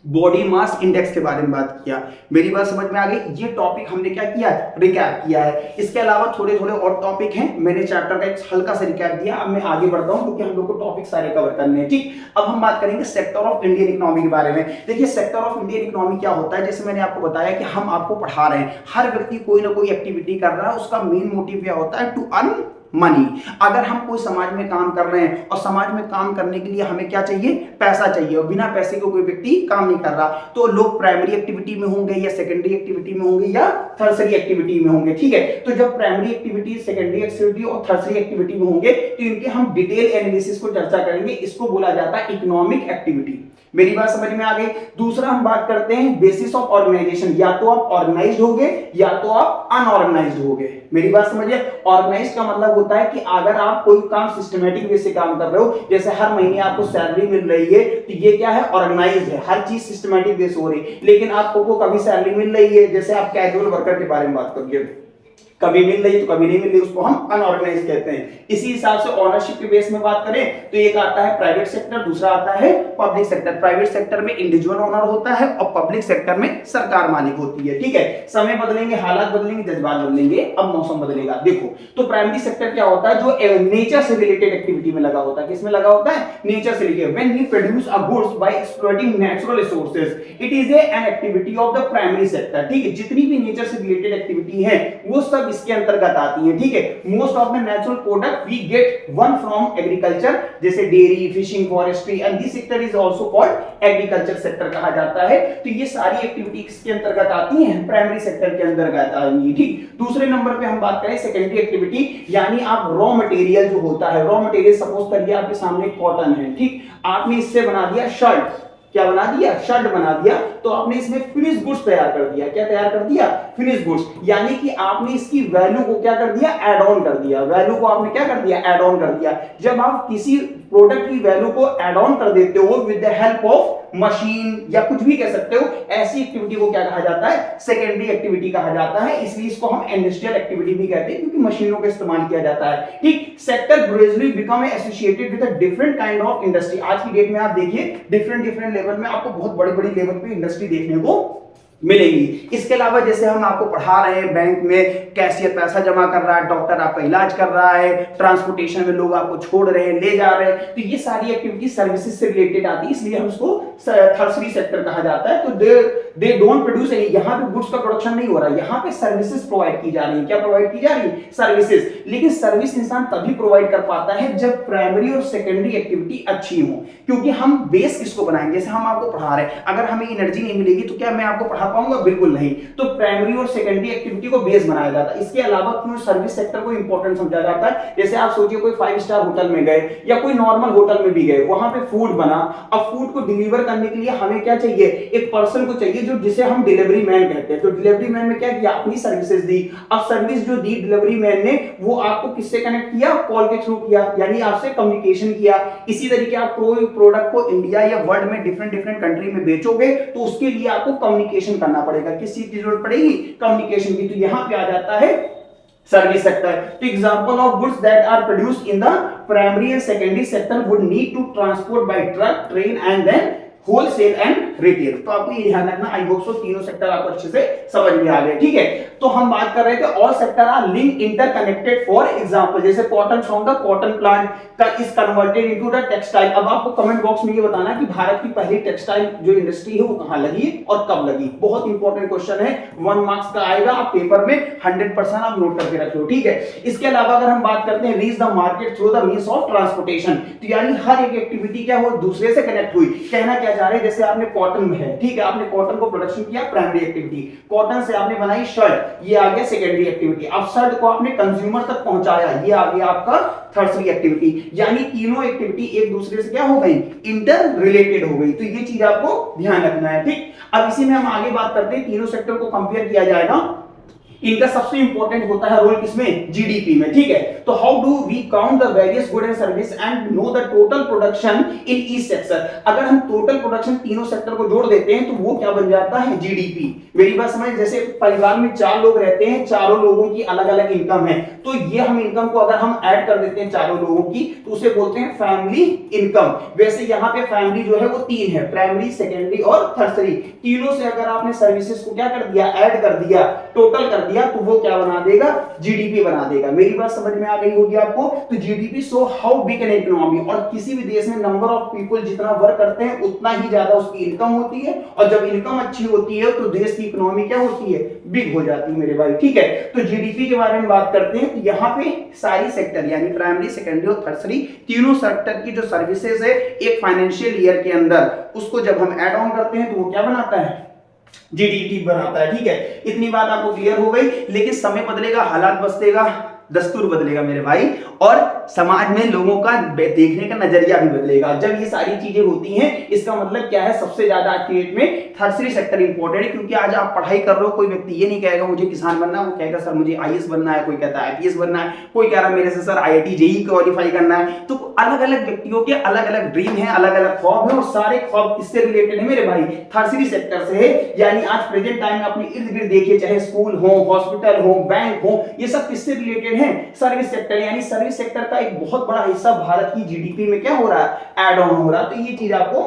बॉडी मास इंडेक्स के बारे में बात किया। मेरी बात समझ में आ गई। ये टॉपिक हमने क्या किया, रिकैप किया है। इसके अलावा थोड़े थोड़े और टॉपिक हैं, मैंने चैप्टर का एक हल्का सा रिकैप दिया। अब मैं आगे बढ़ता हूं क्योंकि हम लोग को टॉपिक सारे कवर करने हैं, ठीक। अब हम बात करेंगे सेक्टर ऑफ इंडियन इकोनॉमी के बारे में। देखिए सेक्टर ऑफ इंडियन इकोनॉमी क्या होता है, जैसे मैंने आपको बताया कि हम आपको पढ़ा रहे हैं, हर व्यक्ति कोई ना कोई एक्टिविटी कर रहा है, उसका मेन मोटिव क्या होता है, टू अर्न मनी। अगर हम कोई समाज में काम कर रहे हैं और समाज में काम करने के लिए हमें क्या चाहिए, पैसा चाहिए, और बिना पैसे के कोई व्यक्ति काम नहीं कर रहा, तो लोग प्राइमरी एक्टिविटी में होंगे या सेकेंडरी एक्टिविटी में होंगे या थर्सरी एक्टिविटी में होंगे, ठीक है। तो जब प्राइमरी एक्टिविटी, सेकेंडरी एक्टिविटी और थर्सरी एक्टिविटी में होंगे तो इनके हम डिटेल एनालिसिस को चर्चा करेंगे। इसको बोला जाता है इकोनॉमिक एक्टिविटी। मेरी बात समझ में आ गई। दूसरा हम बात करते हैं बेसिस ऑफ ऑर्गेनाइजेशन, या तो आप ऑर्गेनाइज्ड होगे या तो आप अनऑर्गेनाइज्ड होगे। मेरी बात समझिए। ऑर्गेनाइज्ड का मतलब होता है कि अगर आप कोई काम सिस्टमैटिक वे से काम कर रहे हो, जैसे हर महीने आपको सैलरी मिल रही है, तो ये क्या है, ऑर्गेनाइज्ड है, हर चीज सिस्टमैटिक वे से हो रही है। लेकिन आपको कभी सैलरी मिल रही है, जैसे आप कैजुअल वर्कर के बारे में बात करिए, कभी मिल रही तो कभी नहीं मिल रही, उसको हम अनऑर्गेनाइज कहते हैं। इसी हिसाब से ओनरशिप के बेस में बात करें तो एक आता है प्राइवेट सेक्टर, दूसरा आता है पब्लिक सेक्टर। प्राइवेट सेक्टर में इंडिविजुअल ओनर होता है और पब्लिक सेक्टर में सरकार मालिक होती है, ठीक है। समय बदलेंगे, हालात बदलेंगे, जज्बात बदलेंगे, अब मौसम बदलेगा। देखो तो प्राइमरी सेक्टर क्या होता है, जो नेचर से रिलेटेड एक्टिविटी में लगा होता है। किसमें लगा होता है, नेचर से related. When we produce a goods by exploiting natural resources, it is an activity of the primary sector, ठीक है। जितनी भी नेचर से रिलेटेड एक्टिविटी है वो सब इसके अंतर्गत आती है, ठीक है। Most of the natural product we get one from agriculture, जैसे dairy, fishing, forestry, and this sector is also called agriculture sector कहा जाता है। तो ये सारी एक्टिविटी किसके अंतर्गत आती हैं, प्राइमरी सेक्टर के अंतर्गत आएंगी, ठीक। दूसरे नंबर पे हम बात करें सेकेंडरी एक्टिविटी, यानी आप रॉ मटेरियल जो होता है, रॉ मटेरियल सपोज करिए आपके सामने कॉटन है, ठीक। आपने इससे बना दिया शर्ट, क्या बना दिया, शर्ट बना दिया, तो आपने इसमें फिनिश गुड्स तैयार कर दिया। क्या तैयार कर दिया, फिनिश गुड्स। यानी कि आपने इसकी वैल्यू को क्या कर दिया, ऐड ऑन कर दिया। वैल्यू को आपने क्या कर दिया, ऐड ऑन कर दिया। जब आप किसी प्रोडक्ट की वैल्यू को ऐड ऑन कर देते हो with the help of machine या कुछ भी कह सकते हो, ऐसी एक्टिविटी को क्या कहा जाता है, सेकेंडरी एक्टिविटी कहा जाता है। इसलिए इसको हम इंडस्ट्रियल एक्टिविटी भी कहते हैं क्योंकि मशीनों का इस्तेमाल किया जाता है, ठीक। Sector gradually become associated with a different kind of industry. आज की डेट में आप देखिए डिफरेंट लेवल में आपको बहुत बड़ी-बड़ी लेवल पे इंडस्ट्री देखने को मिलेंगी। इसके अलावा जैसे हम आपको पढ़ा रहे हैं, बैंक में कैशियर पैसा जमा कर रहा है, डॉक्टर आपका इलाज कर रहा है, ट्रांसपोर्टेशन में लोग आपको छोड़ रहे हैं, ले जा रहे हैं, तो ये सारी एक्टिविटी सर्विसेज से रिलेटेड आती है, इसलिए हम इसको थर्सरी सेक्टर कहा जाता है। तो दे डोंट प्रोड्यूस एनी, यहाँ पे गुड्स का प्रोडक्शन नहीं हो रहा है, यहाँ पे सर्विसेज प्रोवाइड की जा रही है। क्या प्रोवाइड की जा रही है? सर्विसेज। लेकिन सर्विस इंसान तभी प्रोवाइड कर पाता है जब प्राइमरी और सेकेंडरी एक्टिविटी अच्छी हो, क्योंकि हम बेस किसको बनाएंगे? जैसे हम आपको पढ़ा रहे हैं, अगर हमें एनर्जी नहीं मिलेगी तो क्या मैं आपको पढ़ा पाऊंगा? बिल्कुल नहीं। तो प्राइमरी और सेकेंडरी एक्टिविटी को बेस बनाया जाता है। इसके अलावा क्यों सर्विस सेक्टर को इंपॉर्टेंट समझा जाता है? जैसे आप सोचिए कोई 5 स्टार होटल में गए या कोई नॉर्मल होटल में भी गए, वहां पे फूड बना, अब फूड को डिलीवर करने के लिए हमें क्या चाहिए? एक पर्सन को चाहिए जो जिसे हम डिलीवरी मैन कहते हैं। तो डिलीवरी मैन ने क्या किया? अपनी सर्विसेज दी। अब सर्विस जो दी डिलीवरी मैन ने, वो आपको किससे कनेक्ट किया? कॉल के थ्रू किया, यानी आपसे कम्युनिकेशन किया। इसी तरीके आप कोई प्रोडक्ट को इंडिया या वर्ल्ड में डिफरेंट कंट्री में बेचोगे तो उसके लिए आपको कम्युनिकेशन करना पड़ेगा। किस चीज की जरूरत पड़ेगी? कम्युनिकेशन की। तो यहां पे आ जाता है सर्विस सेक्टर। तो example of goods that are produced in the primary and secondary sector would need to transport by truck, train and then wholesale and retail. तो आपको ये ध्यान रखना। आई होप सो तीनों सेक्टर आपको अच्छे से समझ में आ गए। ठीक है, तो हम बात कर रहे थे all sector are link interconnected. For example जैसे cotton from the cotton plant का is converted into the textile. अब आपको कमेंट बॉक्स में ये बताना कि भारत की पहली टेक्सटाइल जो इंडस्ट्री है वो कहां लगी और कब लगी। बहुत इंपॉर्टेंट क्वेश्चन है, 1 मार्क्स का आएगा, आप पेपर में 100% आप नोट करके रख लो। ठीक है, इसके अलावा अगर हम बात करते हैं reach the market through the means of transportation, तो यानी हर एक एक्टिविटी क्या हो? दूसरे से कनेक्ट हुई। कहना क्या चाह रहे हैं? जैसे आपने कॉटन में है, ठीक है, आपने कॉटन को प्रोडक्शन किया, प्राइमरी एक्टिविटी। कॉटन से आपने बनाई शर्ट, ये आ गया सेकेंडरी एक्टिविटी। अब शर्ट को आपने कंज्यूमर तक पहुंचाया, ये आ गया आपका थर्सरी एक्टिविटी। यानी तीनों एक्टिविटी एक दूसरे से क्या हो गई? इंटर रिलेटेड हो गई। तो ये चीज आपको ध्यान रखना है। ठीक, अब इसी में हम आगे बात करते हैं, तीनों सेक्टर को कंपेयर किया जाएगा। इनका सबसे इंपॉर्टेंट होता है रोल किसमें? जीडीपी में। ठीक है, तो how do we count the various good and service and know the total production in each sector. अगर हम टोटल प्रोडक्शन तीनों सेक्टर को जोड़ देते हैं तो वो क्या बन जाता है? जीडीपी। मेरी बात समझ। जैसे परिवार में 4 लोग रहते हैं, चारों लोगों की अलग अलग इनकम है, तो ये हम इनकम को अगर हम ऐड कर देते हैं चारों लोगों की तो उसे बोलते हैं फैमिली इनकम। वैसे यहाँ पे फैमिली जो है वो 3 है, प्राइमरी, सेकेंडरी और थर्सरी। तीनों से अगर आपने सर्विसेज को क्या कर दिया? ऐड कर दिया, टोटल कर दिया, तो वो क्या बना देगा? जीडीपी बना देगा। मेरी बात समझ में आ गई होगी आपको। तो GDP show how big an economy, और किसी भी देश में नंबर ऑफ पीपल जितना वर्क करते हैं उतना ही ज्यादा उसकी इनकम होती है, और जब इनकम अच्छी होती है तो देश की इकोनॉमी क्या होती है? बिग हो जाती है मेरे भाई। ठीक है, तो जीडीपी के बारे में बात करते हैं। तो यहाँ पे सारी सेक्टर यानी प्राइमरी, सेकेंडरी और थर्सरी तीनों सेक्टर की जो सर्विसेज है एक फाइनेंशियल ईयर के अंदर, उसको जब हम ऐड ऑन करते हैं तो वो क्या बनाता है? जीडीपी बनाता है। ठीक है, इतनी बात आपको क्लियर हो गई। लेकिन समय बदलेगा, हालात बदलेगा, दस्तूर बदलेगा मेरे भाई, और समाज में लोगों का देखने का नजरिया भी बदलेगा। जब ये सारी चीजें होती हैं, इसका मतलब क्या है? सबसे ज्यादा आज की डेट में थर्सरी सेक्टर इंपॉर्टेंट है, क्योंकि आज आप पढ़ाई कर रहे हो, कोई व्यक्ति ये नहीं कहेगा मुझे किसान बनना है, वो कहेगा सर मुझे आईएएस बनना है, कोई कहता है आईपीएस बनना है, कोई कह रहा है मेरे से सर आईआईटी जेईई क्वालिफाई करना है। तो अलग अलग व्यक्तियों के अलग अलग ड्रीम है, अलग अलग ख्वाब है, और सारे ख्वाब किससे रिलेटेड है मेरे भाई? थर्सरी सेक्टर से है। यानी आज प्रेजेंट टाइम में अपने इर्द गिर्द देखिए, चाहे स्कूल हो, हॉस्पिटल हो, बैंक हो, ये सब किससे रिलेटेड है? Service sector. यानी सर्विस सेक्टर का एक बहुत बड़ा हिस्सा भारत की जीडीपी में क्या हो रहा है? ऐड ऑन हो रहा है। तो ये चीज आपको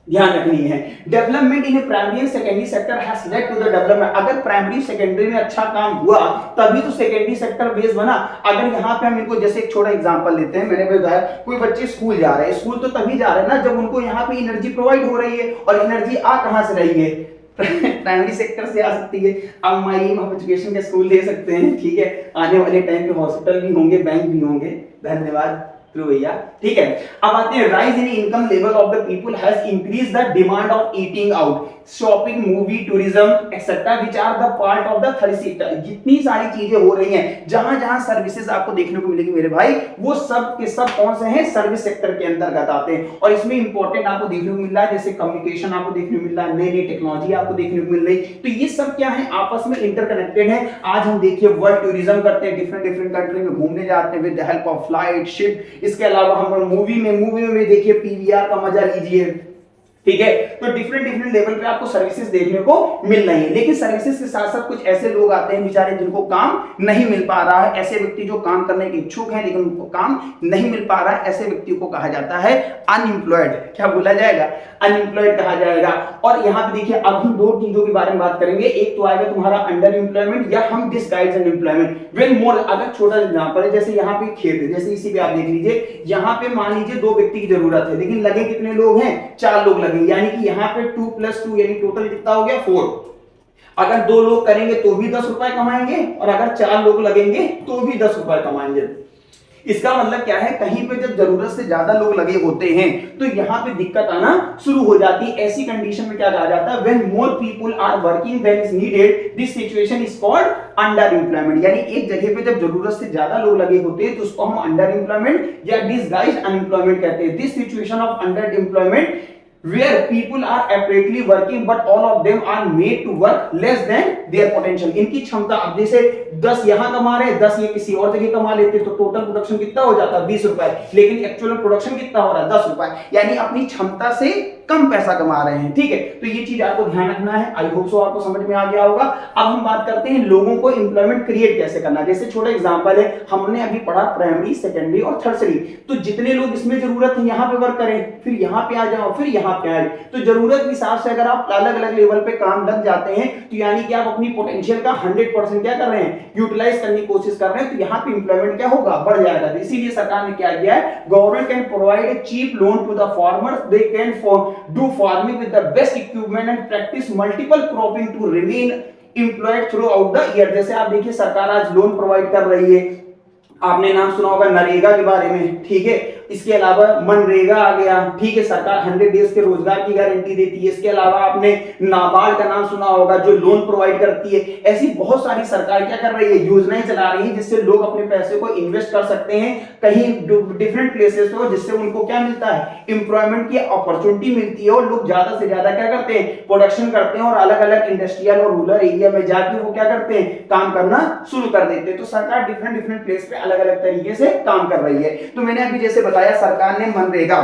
ध्यान रखनी है। Development in primary and secondary sector has led to the development. अगर प्राइमरी सेकेंडरी में अच्छा काम हुआ तभी तो सेकेंडरी सेक्टर बेस बना। अगर यहाँ पे हम इनको जैसे एक छोटा एग्जांपल लेते हैं, मैंने बताया कोई बच्चे स्कूल जा रहे हैं, स्कूल तो तभी जा रहे हैं ना जब उनको यहाँ पे एनर्जी प्रोवाइड हो रही है, और एनर्जी आ कहां से रही है? प्राइमरी सेक्टर से आ सकती है। अब माई ऑफ एजुकेशन के स्कूल दे सकते हैं। ठीक है, आने वाले टाइम पे हॉस्पिटल भी होंगे, बैंक भी होंगे। धन्यवाद भैया। ठीक है, अब आते हैं rise in income level of the people has increase the demand of eating out, shopping, movie, tourism etcetera which are the part of the third sector. जितनी सारी चीजें हो रही हैं, जहां जहां सर्विसेज आपको देखने को मिलेगी मेरे भाई, वो सब के सब कौन से हैं? सर्विस सेक्टर के अंतर्गत आते हैं। और इसमें इंपॉर्टेंट आपको देखने को मिल रहा है, जैसे कम्युनिकेशन आपको देखने को मिल रहा है, नई नई टेक्नोलॉजी आपको देखने को मिल रही। तो ये सब क्या है? आपस में इंटरकनेक्टेड है। आज हम देखिए वर्ल्ड टूरिज्म करते हैं, डिफरेंट कंट्री में घूमने जाते हैं with the help of flight, ship. इसके अलावा हम मूवी में देखिए पीवीआर का मजा लीजिए, ठीक है। तो डिफरेंट डिफरेंट लेवल पे आपको सर्विसेज देखने को मिल रही है, लेकिन सर्विसेज के साथ साथ कुछ ऐसे लोग आते हैं बेचारे जिनको काम नहीं मिल पा रहा है। ऐसे व्यक्ति जो काम करने के इच्छुक हैं लेकिन उनको काम नहीं मिल पा रहा है, ऐसे व्यक्ति को कहा जाता है अनएम्प्लॉयड। क्या बोला जाएगा? अनएम्प्लॉयड कहा जाएगा। और यहाँ पे देखिए अब हम दो चीजों के बारे में बात करेंगे। एक तो आएगा तुम्हारा अंडर एम्प्लॉयमेंट या हम डिसगाइज्ड अनएम्प्लॉयमेंट। वेन मोर, अगर छोटा एग्जांपल है जैसे यहाँ पे खेत है, जैसे इसी पे आप देख लीजिए, यहाँ पे मान लीजिए 2 व्यक्ति की जरूरत है लेकिन लगे कितने लोग हैं? 4 लोग लगे, यानी कि यहाँ पे 2 + 2 यानी टोटल कितना हो गया? 4। अगर 2 लोग करेंगे तो भी 10 रुपए कमाएंगे और अगर 4 लोग लगेंगे तो भी 10 रुपए कमाएंगे। इसका मतलब क्या है? कहीं पे जब जरूरत से ज्यादा लोग लगे होते हैं तो यहाँ पे दिक्कत आना शुरू हो जाती है। ऐसी कंडीशन में क्या कहा जाता है? When more people are working then is needed, this situation is called underemployment. यानी एक जगह पे जब जरूरत से ज्यादा लोग लगे होते हैं तो उसको हम अंडर एम्प्लॉयमेंट या डिसगाइज्ड अनएम्प्लॉयमेंट कहते हैं। This situation of under employment where people are apparently working but all of them are made to work less than their potential। इनकी क्षमता, अब जैसे 10 यहां कमा रहे हैं, 10 ये किसी और जगह कमा लेते तो टोटल प्रोडक्शन कितना हो जाता? 20 रुपए, लेकिन एक्चुअल प्रोडक्शन कितना हो रहा है? 10 रुपए, यानी अपनी क्षमता से कम पैसा कमा रहे हैं। ठीक है, तो ये चीज आपको ध्यान रखना है। आई होप सो आपको समझ में आ गया होगा। अब हम बात करते हैं लोगों को एम्प्लॉयमेंट क्रिएट कैसे करना। जैसे छोटा एग्जांपल है, हमने अभी पढ़ा प्राइमरी, सेकेंडरी और थर्सरी। तो जितने लोग इसमें जरूरत है यहाँ पे वर्क करें, फिर यहाँ पे आ जाओ, फिर यहाँ पे आए। तो जरूरत के हिसाब से अगर आप अलग अलग लेवल पे काम लग जाते हैं तो यानी कि आप अपनी पोटेंशियल का 100% क्या कर रहे हैं? यूटिलाइज करने की कोशिश कर रहे हैं। तो यहाँ पे एम्प्लॉयमेंट क्या होगा? बढ़ जाएगा। इसीलिए सरकार ने क्या किया है? Government can provide a cheap loan to the farmers, they can do farming with the best equipment and practice multiple cropping to remain employed throughout the year। जैसे आप देखिए सरकार आज लोन प्रोवाइड कर रही है। आपने नाम सुना होगा नरेगा के बारे में, ठीक है। इसके अलावा मनरेगा आ गया, ठीक है, सरकार 100 डेज के रोजगार की गारंटी देती है। इसके अलावा आपने नाबार्ड का नाम सुना होगा जो लोन प्रोवाइड करती है। ऐसी बहुत सारी सरकार क्या कर रही है? योजनाएं चला रही है जिससे लोग अपने पैसे को इन्वेस्ट कर सकते हैं कहीं डिफरेंट प्लेसेस पे, जिससे उनको क्या मिलता है? एम्प्लॉयमेंट की अपॉर्चुनिटी मिलती है और लोग ज्यादा से ज्यादा क्या करते हैं? प्रोडक्शन करते हैं और अलग अलग इंडस्ट्रियल और रूरल एरिया में जाके वो क्या करते हैं? काम करना शुरू कर देते हैं। तो सरकार डिफरेंट डिफरेंट प्लेस पे अलग अलग तरीके से काम कर रही है। तो मैंने अभी जैसे बताया सरकार ने मनरेगा,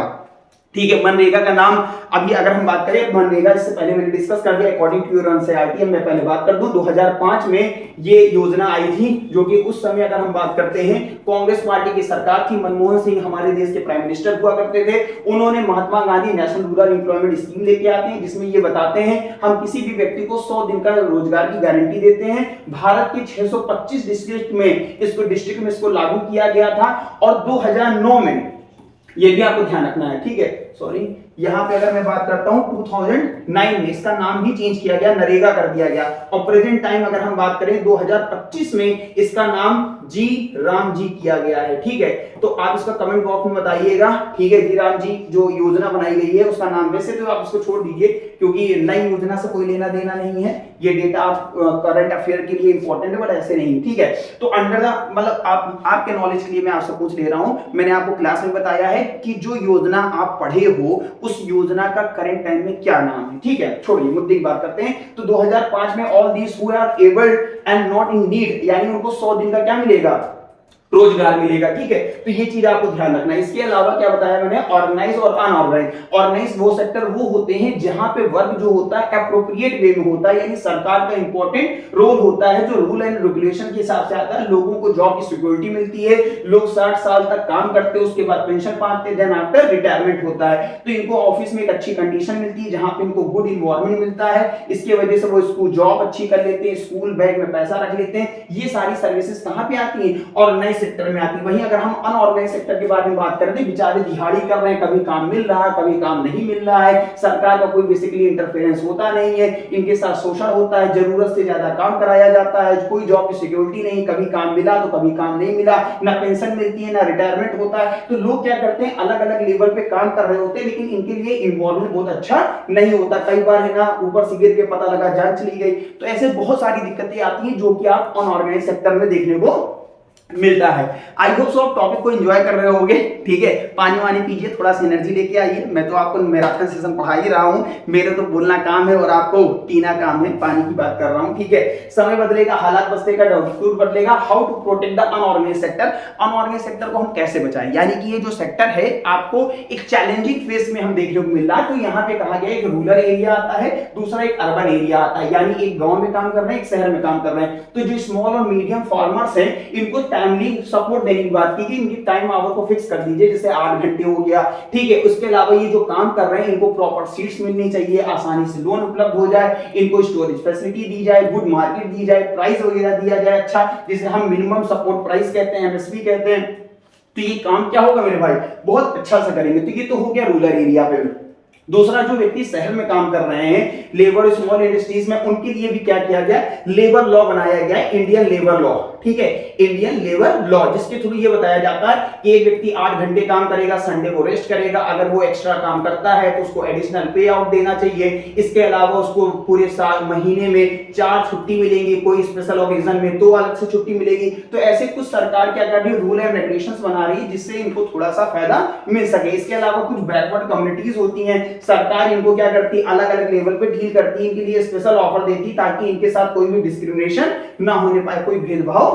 ठीक है, मनरेगा का नाम अभी अगर हम बात करें मनरेगा, इससे पहले मैंने डिस्कस कर दिया अकॉर्डिंग टू योर एनसीईआरटी। मैं पहले बात कर दूं 2005 में ये योजना आई थी, जो कि उस समय अगर हम बात करते हैं कांग्रेस पार्टी की सरकार थी। मनमोहन सिंह हमारे देश के प्राइम मिनिस्टर हुआ करते थे। उन्होंने Mahatma Gandhi national rural employment scheme लेके आते हैं जिसमें ये बताते हैं हम किसी भी व्यक्ति को 100 दिन का रोजगार की गारंटी देते हैं। भारत के 625 डिस्ट्रिक्ट में इसको लागू किया गया था और 2009 में, ये भी आपको ध्यान रखना है, ठीक है, सॉरी, यहां पे अगर मैं बात करता हूं 2009 में इसका नाम ही चेंज किया गया, नरेगा कर दिया गया। और प्रेजेंट टाइम अगर हम बात करें 2025 में इसका नाम जी राम जी किया गया है। ठीक है, तो आप इसका कमेंट बॉक्स में बताइएगा। ठीक है, जी राम जी जो योजना बनाई गई है उसका नाम, वैसे तो आप इसको छोड़ दीजिए क्योंकि नई योजना से कोई लेना देना नहीं है, ये डेटा आप करंट अफेयर के लिए इंपॉर्टेंट है बट ऐसे नहीं। ठीक है, तो अंडर द मतलब आपके नॉलेज के लिए मैं आपसे पूछ ले रहा हूं, मैंने आपको क्लास में बताया है कि जो योजना आप पढ़े हो उस योजना का करंट टाइम में क्या नाम है। ठीक है, छोड़िए मुद्दे की बात करते हैं। तो 2005 में all these who are able and not in need, यानी उनको 100 दिन का क्या मिलेगा? रोजगार मिलेगा। ठीक है, तो ये चीज आपको ध्यान रखना है। इसके अलावा क्या बताया मैंने? ऑर्गेनाइज और अनऑर्गेनाइज। ऑर्गेनाइज वो सेक्टर वो होते हैं जहां पे वर्क जो होता है एप्रोप्रिएट वे में होता है, यानी सरकार का इंपॉर्टेंट रोल होता है जो रूल एंड रेगुलेशन के हिसाब से आता है। लोगों को जॉब की सिक्योरिटी मिलती है, लोग 60 साल तक काम करते हैं, उसके बाद पेंशन पाते हैं, देन आफ्टर रिटायरमेंट होता है। तो इनको ऑफिस में एक अच्छी कंडीशन मिलती है जहां पे इनको गुड इन्वायरमेंट मिलता है, इसकी वजह से वो स्कूल जॉब अच्छी कर लेते हैं, स्कूल बैग में पैसा रख लेते हैं। ये सारी सर्विसेज कहां पे आती हैं? ऑर्गेनाइज सेक्टर में आती है। वहीं अगर हम अनऑर्गेनाइज सेक्टर के बारे में बात करते हैं, बेचारे दिहाड़ी कर रहे हैं, कभी काम मिल रहा है कभी काम नहीं मिल रहा है, सरकार का कोई बेसिकली इंटरफेरेंस होता नहीं है, इनके साथ शोषण होता है, जरूरत से ज्यादा काम कराया जाता है, कोई जॉब की सिक्योरिटी नहीं, कभी काम मिला तो कभी काम नहीं मिला, ना पेंशन मिलती है ना रिटायरमेंट होता है। तो लोग क्या करते हैं? अलग अलग लेवल पे काम कर रहे होते हैं लेकिन इनके लिए इन्वॉल्वमेंट बहुत अच्छा नहीं होता। कई बार है ना ऊपर से गिर के पता लगा जान चली गई। तो ऐसे बहुत सारी दिक्कतें आती हैं जो कि आप अनऑर्गेनाइज सेक्टर में देखने को मिलता है। आई होप सो आप टॉपिक को एंजॉय कर रहे होगे। ठीक है, पानी वानी पीजिए, थोड़ा सा एनर्जी लेके आइए। मैं तो आपको मैराथन सेशन पढ़ा ही रहा हूँ, मेरे तो बोलना काम है और आपको पीना काम है, पानी की बात कर रहा हूँ। ठीक है, समय बदलेगा, हालात बदलेगा, दस्तूर बदलेगा। How to protect the unorganised sector, unorganised sector को हम कैसे बचाएं, यानी कि ये जो सेक्टर है आपको एक चैलेंजिंग फेज में हम देखने को मिल रहा है। तो यहाँ पे कहा गया एक रूरल एरिया आता है, दूसरा एक अर्बन एरिया आता है, यानी एक गांव में काम कर रहे हैं, एक शहर में काम कर रहे हैं। तो जो स्मॉल और मीडियम फार्मर्स हैं इनको टाइमली सपोर्ट देने की बात की, इनकी टाइम आवर को फिक्स कर दीजिए, जैसे 8 घंटे हो गया। ठीक है, उसके अलावा ये जो काम कर रहे हैं इनको प्रॉपर सीट्स मिलनी चाहिए, आसानी से लोन उपलब्ध हो जाए, इनको स्टोरेज फैसिलिटी दी जाए, गुड मार्केट दी जाए, प्राइस वगैरह दिया जाए अच्छा, जिसे हम मिनिमम सपोर्ट प्राइस कहते हैं, एमएसपी कहते हैं। तो ये काम क्या होगा मेरे भाई, बहुत अच्छा से करेंगे। तो ये तो हो गया रूरल एरिया पे। दूसरा, जो व्यक्ति शहर में काम कर रहे हैं, लेबर स्मॉल इंडस्ट्रीज में, उनके लिए भी क्या किया गया, लेबर लॉ बनाया गया है, इंडियन लेबर लॉ। ठीक है, इंडियन लेबर लॉ, जिसके थ्रू ये बताया जाता है कि एक व्यक्ति 8 घंटे काम करेगा, संडे को रेस्ट करेगा, अगर वो एक्स्ट्रा काम करता है तो उसको एडिशनल पे आउट देना चाहिए। इसके अलावा उसको पूरे साल महीने में 4 छुट्टी मिलेंगी, कोई स्पेशल ओकेजन में 2 अलग से छुट्टी मिलेगी। तो ऐसे कुछ सरकार क्या कर रही है, रूल एंड रेगुलेशंस बना रही है जिससे इनको थोड़ा सा फायदा मिल सके। इसके अलावा कुछ बैकवर्ड कम्युनिटीज होती हैं, सरकार इनको क्या करती है, अलग अलग लेवल पे डील करती है, इनके लिए स्पेशल ऑफर देती ताकि इनके साथ कोई भी डिस्क्रिमिनेशन ना होने पाए, कोई भेदभाव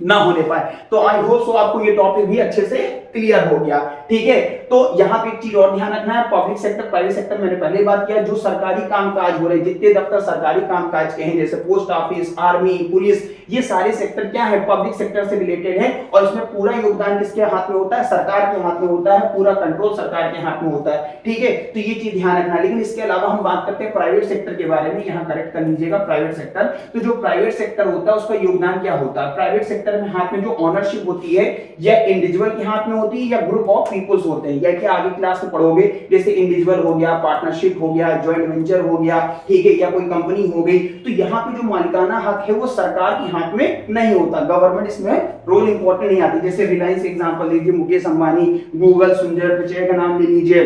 ना होने पाए। तो आई होप सो आपको ये टॉपिक भी अच्छे से क्लियर हो गया। ठीक है, तो यहां पे एक चीज और ध्यान रखना है, पब्लिक सेक्टर प्राइवेट सेक्टर मैंने पहले बात किया, जो सरकारी कामकाज हो रहे हैं, जितने दफ्तर सरकारी कामकाज के हैं, जैसे पोस्ट ऑफिस, आर्मी, पुलिस, ये सारे सेक्टर क्या है, पब्लिक सेक्टर से रिलेटेड है। और इसमें पूरा योगदान किसके हाथ में होता है, सरकार के हाथ में होता है, पूरा कंट्रोल सरकार के हाथ में होता है। ठीक है, तो ये चीज ध्यान रखना। लेकिन इसके अलावा हम बात करते हैं प्राइवेट सेक्टर के बारे में, यहाँ करेक्ट कर लीजिएगा प्राइवेट सेक्टर। तो जो प्राइवेट सेक्टर होता है उसका योगदान क्या होता है, प्राइवेट सेक्टर में हाथ में जो ऑनरशिप होती है या इंडिविजुअल के हाथ में होती है या ग्रुप ऑफ पीपल्स होते हैं, या कि आगे क्लास में पढ़ोगे, जैसे इंडिविजुअल हो गया, पार्टनरशिप हो गया, जॉइंट वेंचर हो गया, ठीक है, या कोई कंपनी हो गई। तो यहाँ पे जो मालिकाना हक है वो सरकार के हाथ में नहीं होता, गवर्नमेंट इसमें रोल इंपॉर्टेंट नहीं आती। जैसे रिलायंस एग्जांपल लीजिए, मुकेश अंबानी, गूगल, सुंदर पिचै का नाम ले लीजिए,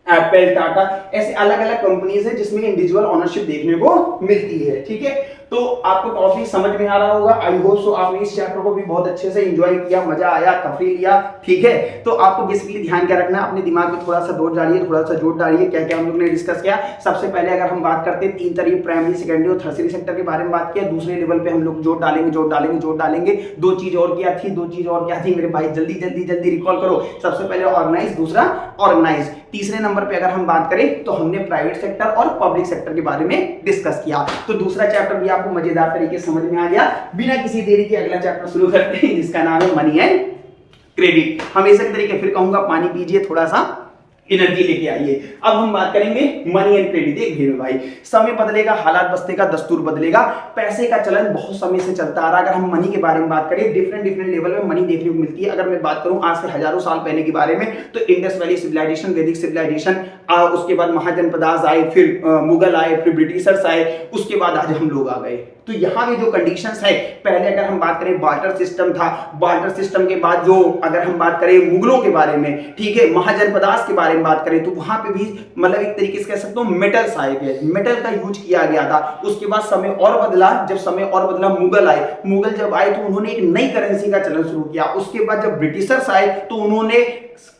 एप्पल, टाटा, ऐसे अलग अलग कंपनीज है जिसमें इंडिविजुअल ओनरशिप देखने को मिलती है। ठीक है, तो आपको टॉपिक समझ में आ रहा होगा। आई होप सो आपने इस चैप्टर को भी बहुत अच्छे से एंजॉय किया, मजा आया, तफरी लिया। ठीक है, तो आपको बेसिकली ध्यान क्या रखना है, अपने दिमाग में थोड़ा सा जोड़ डालिए, थोड़ा सा जोड़ डालिए, क्या क्या हम लोग ने डिस्कस किया। सबसे पहले अगर हम बात करते हैं 3 तरीके, प्राइमरी, सेकेंडरी और टर्शियरी सेक्टर के बारे में बात किया। दूसरे लेवल पे हम लोग जोड़ डालेंगे, जोड़ डालेंगे, जोड़ डालेंगे। 2 चीज और क्या थी, 2 चीज और क्या थी मेरे भाई, जल्दी जल्दी जल्दी रिकॉल करो। सबसे पहले ऑर्गेनाइज, दूसरा ऑर्गेनाइज। तीसरे नंबर पे अगर हम बात करें तो हमने प्राइवेट सेक्टर और पब्लिक सेक्टर के बारे में डिस्कस किया। तो दूसरा चैप्टर भी आपको मजेदार तरीके से समझ में आ गया। बिना किसी देरी के अगला चैप्टर शुरू करते हैं जिसका नाम है मनी एंड क्रेडिट। हमेशा की तरीके फिर कहूंगा, पानी पीजिए, थोड़ा सा एनर्जी लेके आइए। अब हम बात करेंगे मनी एंड क्रेडिट। देखिए भाई, समय बदलेगा, हालात बदलेगा, दस्तूर बदलेगा। पैसे का चलन बहुत समय से चलता आ रहा है। अगर हम मनी के बारे में बात करें, डिफरेंट डिफरेंट लेवल में मनी देखने को मिलती है। अगर मैं बात करूं आज से हजारों साल पहले के बारे में, तो इंडस वैली सिविलाइजेशन, वैदिक सिविलाइजेशन, उसके बाद महाजनपदास आए, फिर मुगल आए, फिर ब्रिटिशर्स आए, उसके बाद आज हम लोग आ गए। तो यहाँ भी जो कंडीशंस है, पहले अगर हम बात करें बार्टर सिस्टम था, बार्टर सिस्टम के बाद जो अगर हम बात करें मुगलों के बारे में, ठीक है, महाजनपदास के बारे में बात करें, तो वहां पे भी मतलब एक तरीके से कह सकते हो मेटल्स आए गए, मेटल का यूज किया गया था। उसके बाद समय और बदला, जब समय और बदला मुगल आए, मुगल जब आए तो उन्होंने एक नई करेंसी का चलन शुरू किया। उसके बाद जब ब्रिटिशर्स आए तो उन्होंने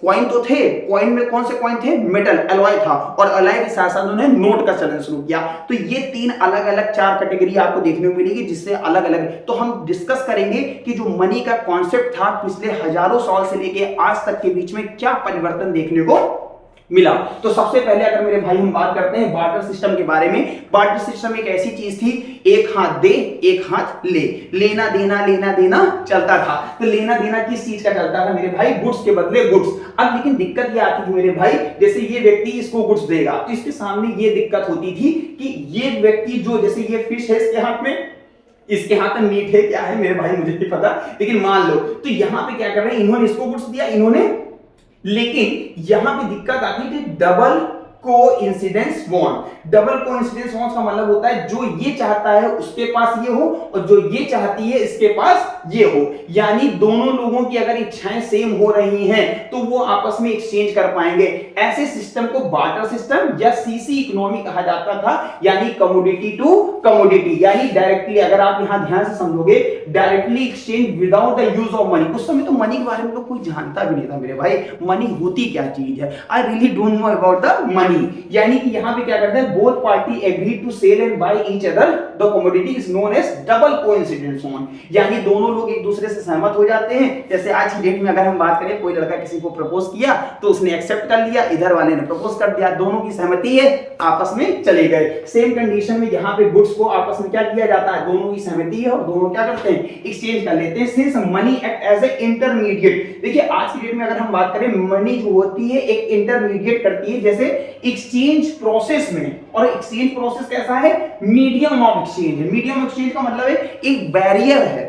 कॉइन तो थे, कॉइन में कौन से कॉइन थे, मेटल एलॉय था, और एलॉय के साथ साथ उन्होंने नोट का चलन शुरू किया। तो ये 3 अलग अलग 4 कैटेगरी आपको देखने को मिलेगी, जिससे अलग अलग। तो हम डिस्कस करेंगे कि जो मनी का कॉन्सेप्ट था पिछले हजारों साल से लेके आज तक के बीच में क्या परिवर्तन देखने को मिला। तो सबसे पहले अगर मेरे भाई हम बात करते हैं बार्टर सिस्टम के बारे में। बार्टर सिस्टम एक ऐसी चीज थी, एक हाथ दे एक हाथ ले, लेना देना चलता था। तो लेना देना किस चीज का चलता था मेरे भाई, गुड्स के बदले गुड्स। अब लेकिन दिक्कत ये आती थी मेरे भाई, जैसे ये व्यक्ति इसको गुड्स देगा तो इसके सामने ये दिक्कत होती थी कि ये व्यक्ति जो, जैसे ये फिश है इसके हाथ में, इसके हाथ में मीट है, क्या है मेरे भाई मुझे नहीं पता, लेकिन मान लो तो यहां पे क्या कर रहे हैं, इन्होंने इसको गुड्स दिया, इन्होंने, लेकिन यहां पे दिक्कत आती थी double coincidence bond. Double coincidence bond का मतलब होता है जो ये चाहता है उसके पास ये हो और जो ये चाहती है इसके पास ये हो, यानी दोनों लोगों की अगर इच्छाएं सेम हो रही हैं तो वो आपस में एक्सचेंज कर पाएंगे। ऐसे सिस्टम को बार्टर सिस्टम या सीसी इकोनॉमी कहा जाता था, यानी कमोडिटी टू कमोडिटी, यानी डायरेक्टली, अगर आप यहां ध्यान से समझोगे, directly exchange without the use of money. उस समय तो मनी के बारे में लोग कोई जानता भी नहीं था मेरे भाई, मनी होती क्या चीज है, I really don't know about the money. यानी कि यहां पे क्या करते हैं, both party agree to sell and buy each other the commodity is known as double coincidence bond, यानी दोनों लोग एक दूसरे से सहमत हो जाते हैं। जैसे आज की डेट में अगर हम बात करें, कोई लड़का किसी को प्रपोज किया तो उसने एक्सेप्ट कर लिया, इधर वाले ने प्रपोज कर दिया, दोनों की सहमति है, आपस में चले गए। सेम कंडीशन में यहाँ पे गुड्स को आपस में क्या किया जाता है, दोनों की सहमति है और दोनों क्या करते हैं, एक्सचेंज कर लेते हैं। Since money act as a intermediate, देखिए आज की डेट में अगर हम बात करें, मनी जो होती है एक इंटरमीडिएट करती है जैसे एक्सचेंज प्रोसेस में, और एक्सचेंज प्रोसेस कैसा है, मीडियम ऑफ एक्सचेंज है। मीडियम एक्सचेंज का मतलब है एक बैरियर है,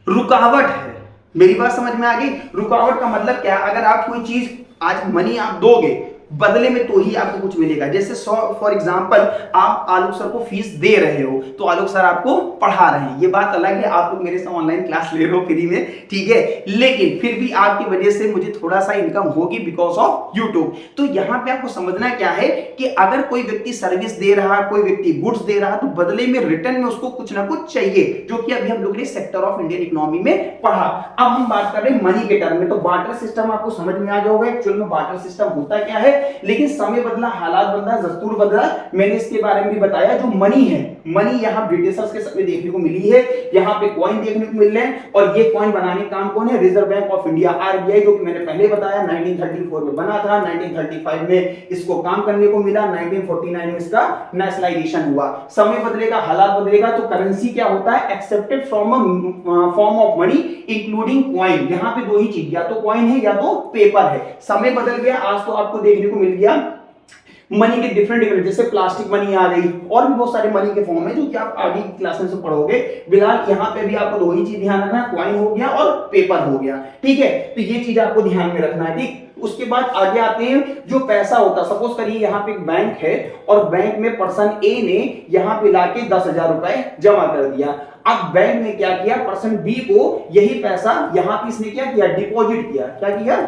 रुकावट है। मेरी बात समझ में आ गई? रुकावट का मतलब क्या, अगर आप कोई चीज आज मनी आप दोगे बदले में तो ही आपको कुछ मिलेगा। जैसे फॉर एग्जांपल आप आलोक सर को फीस दे रहे हो तो आलोक सर आपको पढ़ा रहे हैं, ये बात अलग है, आप लोग मेरे से ऑनलाइन क्लास ले रहे हो फ्री में, ठीक है, लेकिन फिर भी आपकी वजह से मुझे थोड़ा सा इनकम होगी बिकॉज ऑफ यूट्यूब। तो यहाँ पे आपको समझना क्या है कि अगर कोई व्यक्ति सर्विस दे रहा, कोई व्यक्ति गुड्स दे रहा, तो बदले में रिटर्न में उसको कुछ ना कुछ चाहिए, जो कि अभी हम लोग ने सेक्टर ऑफ इंडियन इकोनॉमी में पढ़ा। अब हम बात कर रहे हैं मनी के टर्म में, तो बार्टर सिस्टम आपको समझ में आ जाओगे एक्चुअल में बार्टर सिस्टम होता क्या है। लेकिन समय बदला, हालात बदला, दस्तूर बदला, मैंने इसके बारे में भी बताया। जो मनी है, मनी यहाँ ब्रिटिशर्स के समय देखने को मिली है, यहाँ पे कॉइन देखने को मिल रहे हैं, और ये कॉइन बनाने का काम कौन है, reserve bank of India RBI, जो कि मैंने पहले बताया 1934 में बना था, 1935 में इसको काम करने को मिला, 1949 में इसका नेशनलाइजेशन हुआ। समय बदलेगा, हालात बदलेगा, तो करेंसी क्या होता है, accepted from a form of money including coin. यहाँ पे दो ही चीज, या तो कॉइन है या तो पेपर है। समय बदल गया, आज तो आपको देखने को मिल गया मनी के डिफरेंट, जैसे प्लास्टिक मनी आ गई, और भी बहुत सारे मनी के फॉर्म है जो कि आप आगे की क्लास में से पढ़ोगे। फिलहाल यहाँ पे भी आपको दो ही चीज ध्यान रखना, कॉइन हो गया और पेपर हो गया, ठीक है, तो ये चीज आपको ध्यान में रखना है, ठीक। उसके बाद आगे आते हैं जो पैसा होता है। सपोज करिए यहाँ पे एक बैंक है और बैंक में पर्सन ए ने यहाँ पे लाके 10,000 रुपए जमा कर दिया। अब बैंक ने क्या किया, पर्सन बी को यही पैसा यहाँ पे इसने क्या किया, डिपॉजिट किया। क्या किया,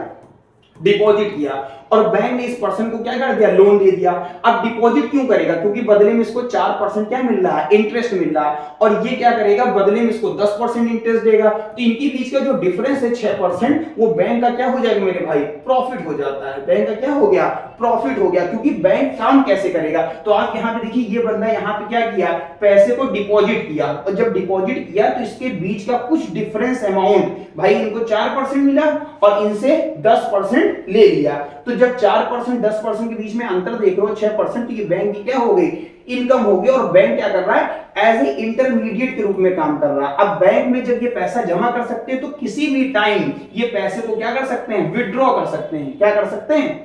डिपॉजिट किया, और बैंक ने इस पर्सन को क्या कर दिया, लोन दे दिया। अब डिपॉजिट क्यों करेगा, क्योंकि बदले में इसको 4% क्या मिल रहा है, इंटरेस्ट मिल रहा है, और ये क्या करेगा, बदले में इसको 10% इंटरेस्ट देगा। तो इनके बीच का जो डिफरेंस है 6%, वो बैंक का क्या हो जाएगा मेरे भाई, प्रॉफिट हो जाता है। बैंक का क्या हो गया, प्रॉफिट हो गया, क्योंकि बैंक काम कैसे करेगा। तो आप यहाँ पे देखिए, ये बंदा यहाँ पे क्या किया, पैसे को डिपॉजिट किया, और जब डिपॉजिट किया तो इसके बीच का कुछ डिफरेंस अमाउंट, भाई इनको 4% मिला और इनसे 10% ले लिया। तो जब 4% 10% के बीच में अंतर देख रहे हो 6%, तो ये बैंक की क्या हो गई, इनकम हो गई। और बैंक क्या कर रहा है, एज ए इंटरमीडिएट के रूप में काम कर रहा है। अब बैंक में जब ये पैसा जमा कर सकते हैं तो किसी भी टाइम ये पैसे को क्या कर सकते हैं, विड्रॉ कर सकते हैं। क्या कर सकते हैं,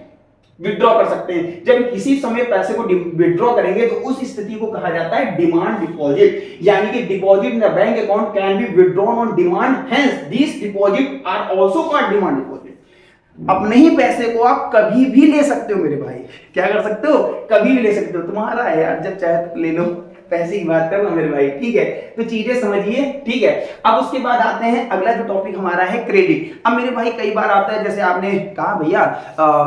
विड्रॉ कर सकते हैं। जब किसी समय पैसे को विड्रॉ करेंगे तो उस स्थिति को कहा जाता है डिमांड डिपॉजिट, यानी कि deposit in the bank account can be withdrawn on demand, hence this deposit are also called demand deposit. अपने ही पैसे को आप कभी भी ले सकते हो मेरे भाई, क्या कर सकते हो, कभी भी ले सकते हो, तुम्हारा है यार, जब चाहे तो ले लो, पैसे की बात करना मेरे भाई, ठीक है। तो चीजें समझिए, ठीक है। अब उसके बाद आते हैं, अगला जो टॉपिक हमारा है क्रेडिट। अब मेरे भाई कई बार आता है, जैसे आपने कहा भैया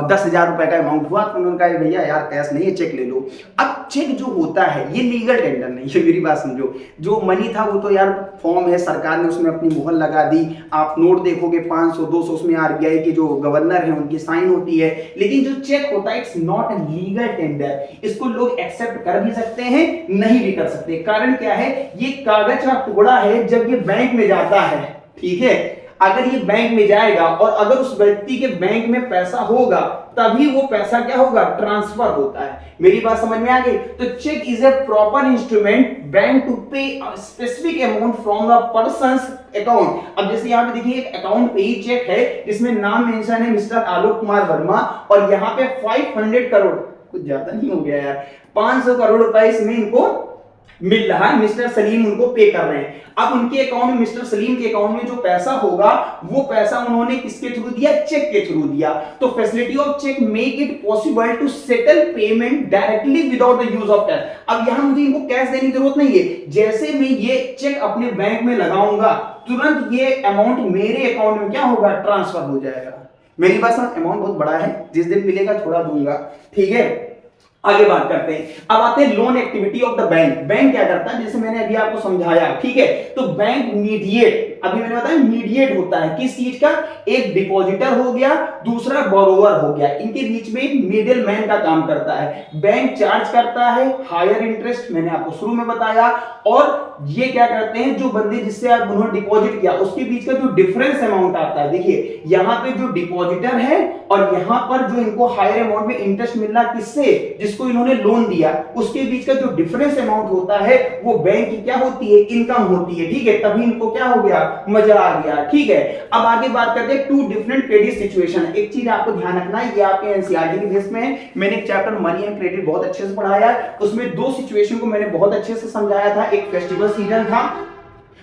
10,000 रुपए का अमाउंट हुआ, तो उन्होंने कहा भैया यार कैश नहीं है, चेक ले लो। अब चेक जो होता है ये लीगल टेंडर नहीं है, मेरी बात समझो। जो मनी था वो तो यार फॉर्म है, सरकार ने उसमें अपनी मुहर लगा दी। आप नोट देखोगे 500 200, उसमें आरबीआई के जो गवर्नर है उनकी साइन होती है। लेकिन जो चेक होता है it's not a legal tender, इसको लोग एक्सेप्ट कर भी सकते हैं, नहीं भी कर सकते। कारण क्या है, ये कागज का टुकड़ा है, जब ये बैंक में जाता है, ठीक है, अगर ये बैंक में जाएगा और अगर उस व्यक्ति के बैंक में पैसा होगा तभी वो पैसा क्या होगा, ट्रांसफर होता है। मेरी बात समझ में आ गई। तो cheque is a proper instrument bank to pay specific amount from the person's account. अब जैसे यहाँ पे देखिए एक अकाउंट पे ही चेक है जिसमें नाम मेंशन है मिस्टर आलोक कुमार वर्मा, और यहाँ पे 500 करोड़, कुछ ज्यादा नहीं हो गया यार, 500 करोड़ रुपए इसमें इनको मिल रहा है, मिस्टर सलीम उनको पे कर रहे हैं। अब उनके अकाउंट में, मिस्टर सलीम के अकाउंट में जो पैसा होगा वो पैसा उन्होंने किसके थ्रू दिया? चेक के थ्रू दिया। तो facility of cheque make it possible to settle payment directly without the use of cash. अब यहां मुझे इनको कैश देने की जरूरत नहीं है, जैसे मैं ये चेक अपने बैंक में लगाऊंगा तुरंत ये अमाउंट मेरे अकाउंट में क्या होगा? ट्रांसफर हो जाएगा। मेरी बात समझ, अमाउंट बहुत बड़ा है, जिस दिन मिलेगा थोड़ा दूंगा, ठीक है। आगे बात करते हैं, अब आते हैं loan activity of the bank. Bank क्या करता है, जैसे मैंने अभी आपको समझाया, ठीक है। तो बैंक मीडिएट, अभी मैंने बताया मीडिएट होता है किस चीज का? एक डिपॉजिटर हो गया, दूसरा बोरोवर हो गया, इनके बीच में एक मिडिल मैन का काम करता है। बैंक चार्ज करता है हायर इंटरेस्ट, मैंने आपको शुरू में बताया, और ये क्या करते हैं, जो बंदे जिससे आप उन्होंने डिपॉजिट किया उसके बीच का जो डिफरेंस अमाउंट आता है, देखिए यहां पे जो डिपॉजिटर है और यहां पर जो इनको हायर अमाउंट में इंटरेस्ट मिल रहा किससे? जिसको इन्होंने लोन दिया, उसके बीच का जो डिफरेंस अमाउंट होता है वो बैंक की क्या होती है? इनकम होती है, ठीक है। तभी इनको क्या हो गया? मजा आ गया, ठीक है। अब आगे बात करते हैं टू डिफरेंट क्रेडिट सिचुएशन। एक चीज आपको ध्यान रखना है, ये आपके एनसीईआरटी के बेस में है। मैंने एक चैप्टर मनी एंड क्रेडिट बहुत अच्छे से पढ़ाया, उसमें दो सिचुएशन को मैंने बहुत अच्छे से समझाया था। एक फेस्टिवल सीजन था,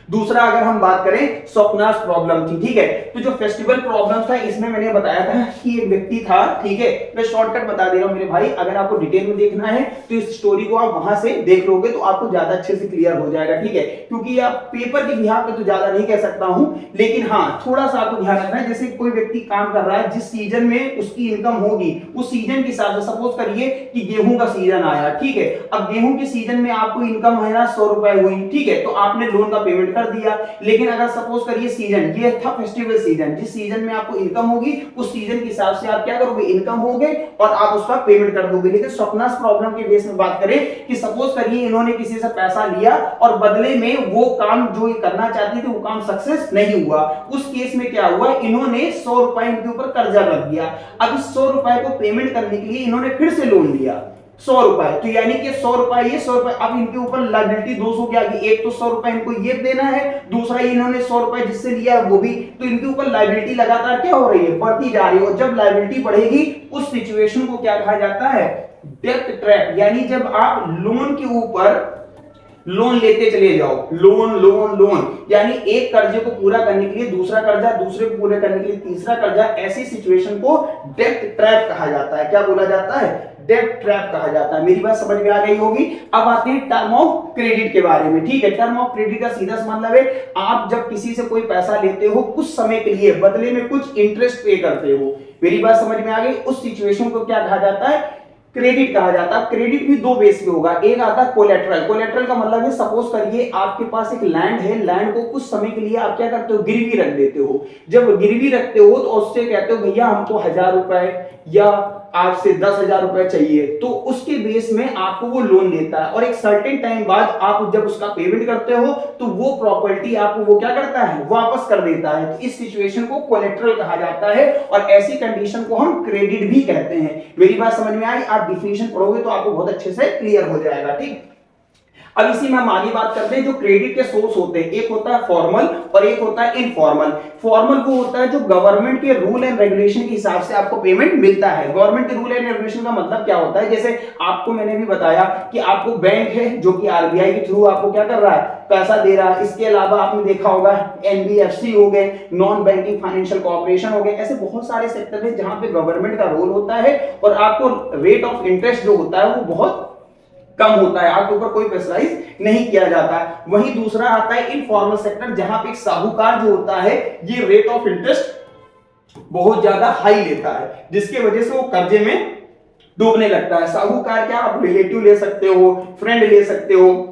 दूसरा अगर हम बात करें स्वप्नाश प्रॉब्लम थी, ठीक है। तो जो फेस्टिवल प्रॉब्लम था इसमें मैंने बताया था कि एक व्यक्ति था, ठीक है। मैं शॉर्टकट बता दे रहा हूं मेरे भाई, अगर आपको डिटेल में देखना है तो इस स्टोरी को आप वहां से देख लोगे तो आपको ज्यादा अच्छे से क्लियर हो जाएगा, ठीक है। क्योंकि आप पेपर के बिहार पे तो ज्यादा नहीं कह सकता हूं, लेकिन हाँ थोड़ा सा आपको ध्यान रखना है। जैसे कोई व्यक्ति काम कर रहा है, जिस सीजन में उसकी इनकम होगी उस सीजन के हिसाब से, सपोज करिए कि गेहूं का सीजन आया, ठीक है। अब गेहूं के सीजन में आपको इनकम है ना 100 रुपए हुई, ठीक है, तो आपने लोन का पेमेंट कर दिया। लेकिन अगर सपोज करिए सीजन ये था फेस्टिवल सीजन, जिस सीजन में आपको इनकम होगी उस सीजन के हिसाब से आप क्या करोगे? इनकम होगे और आप उसका पेमेंट कर दोगे। लेकिन स्वप्नाश प्रॉब्लम के बेस में बात करें कि सपोज करिए इन्होंने किसी से पैसा लिया और बदले में वो काम जो ये करना चाहती थी वो काम सक्सेस नहीं हुआ, उस केस में क्या हुआ? इन्होंने 100 रुपए इनके ऊपर कर्जा रख दिया। अब इस 100 रुपए को पेमेंट करने के लिए इन्होंने फिर से लोन लिया 100 रुपए, तो यानी कि 100 रुपए ये 100 रुपए, अब इनके ऊपर लायबिलिटी 200 की आ गई। एक तो 100 रुपए इनको ये देना है, दूसरा इन्होंने 100 रुपए जिससे लिया है वो भी, तो इनके ऊपर लायबिलिटी लगातार क्या हो रही है? बढ़ती जा रही है। और जब लायबिलिटी बढ़ेगी उस सिचुएशन को क्या कहा जाता है? डेब्ट ट्रैप। यानी जब आप लोन के ऊपर लोन लेते चले जाओ, लोन लोन लोन, यानी एक कर्जे को पूरा करने के लिए दूसरा कर्जा, दूसरे को पूरे करने के लिए तीसरा कर्जा, ऐसी सिचुएशन को डेब्ट ट्रैप कहा जाता है। क्या बोला जाता है? डेब्ट ट्रैप कहा जाता है। मेरी बात समझ में आ गई होगी। अब आते हैं टर्म ऑफ क्रेडिट के बारे में, ठीक है। टर्म ऑफ क्रेडिट का सीधा सा मतलब है आप जब किसी से कोई पैसा लेते हो कुछ समय के लिए, बदले में कुछ इंटरेस्ट पे करते हो। मेरी बात समझ में आ गई। उस सिचुएशन को क्या कहा जाता है? क्रेडिट कहा जाता है। क्रेडिट भी दो बेस पे होगा, एक आता है कोलेटरल। कोलेटरल का मतलब है सपोज करिए आपके पास एक लैंड है, लैंड को कुछ समय के लिए आप क्या करते हो? गिरवी रख देते हो। जब गिरवी रखते हो तो उससे कहते हो भैया हमको 1000 रुपए या आपसे 10,000 रुपए चाहिए, तो उसके बेस में आपको वो लोन देता है और एक सर्टेन टाइम बाद आप जब उसका पेमेंट करते हो तो वो प्रॉपर्टी आपको वो क्या करता है? वापस कर देता है। तो इस सिचुएशन को कोलेटरल कहा जाता है और ऐसी कंडीशन को हम क्रेडिट भी कहते हैं। मेरी बात समझ में आई? आप डिफिनेशन पढ़ोगे तो आपको बहुत अच्छे से क्लियर हो जाएगा, ठीक। अब इसी में हम आगे बात करते हैं जो क्रेडिट के सोर्स होते हैं, एक होता है फॉर्मल और एक होता है इनफॉर्मल। फॉर्मल वो होता है जो गवर्नमेंट के रूल एंड रेगुलेशन के हिसाब से आपको पेमेंट मिलता है। गवर्नमेंट के रूल एंड रेगुलेशन का मतलब क्या होता है? जैसे आपको मैंने भी बताया कि आपको बैंक है जो कि आरबीआई के थ्रू आपको क्या कर रहा है? पैसा दे रहा है। इसके अलावा आपने देखा होगा एनबीएफसी हो गए, नॉन बैंकिंग फाइनेंशियल कॉर्पोरेशन हो गए, ऐसे बहुत सारे सेक्टर है जहां पे गवर्नमेंट का रोल होता है और आपको रेट ऑफ इंटरेस्ट जो होता है वो बहुत कम होता है, आपके ऊपर कोई प्रेशराइज नहीं किया जाता है। वहीं दूसरा आता है इनफॉर्मल सेक्टर, जहां पे एक साहूकार जो होता है ये रेट ऑफ इंटरेस्ट बहुत ज्यादा हाई लेता है, जिसके वजह से वो कर्जे में डूबने लगता है। साहूकार क्या? आप रिलेटिव ले सकते हो, फ्रेंड ले सकते हो,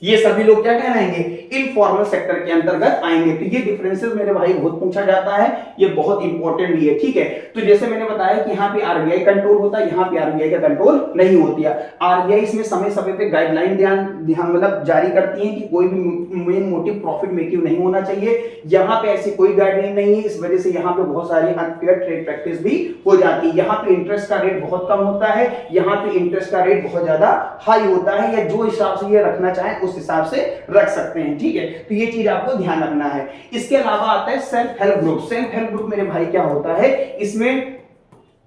ये सभी लोग क्या कहलाएंगे? इनफॉर्मल सेक्टर के अंतर्गत आएंगे। तो ये डिफरेंसेस मेरे भाई बहुत पूछा जाता है, ये बहुत इंपॉर्टेंट भी है, ठीक है। तो जैसे मैंने बताया कि यहाँ पे आरबीआई कंट्रोल होता है, यहाँ पे आरबीआई का कंट्रोल नहीं होती है। आरबीआई इसमें समय समय पे गाइडलाइन ध्यान मतलब जारी करती है कि कोई भी मेन मोटिव प्रॉफिट मेकिंग नहीं होना चाहिए। यहाँ पे ऐसी कोई गाइडलाइन नहीं है, इस वजह से यहाँ पे बहुत सारी अनफेयर ट्रेड प्रैक्टिस भी हो जाती है। यहाँ पे इंटरेस्ट का रेट बहुत कम होता है, यहाँ पे इंटरेस्ट का रेट बहुत ज्यादा हाई होता है, या जो हिसाब से ये रखना चाहे उस हिसाब से रख सकते हैं, ठीक है। तो ये चीज आपको ध्यान रखना है। इसके अलावा आता है self help group. Self help group मेरे भाई क्या होता है? इसमें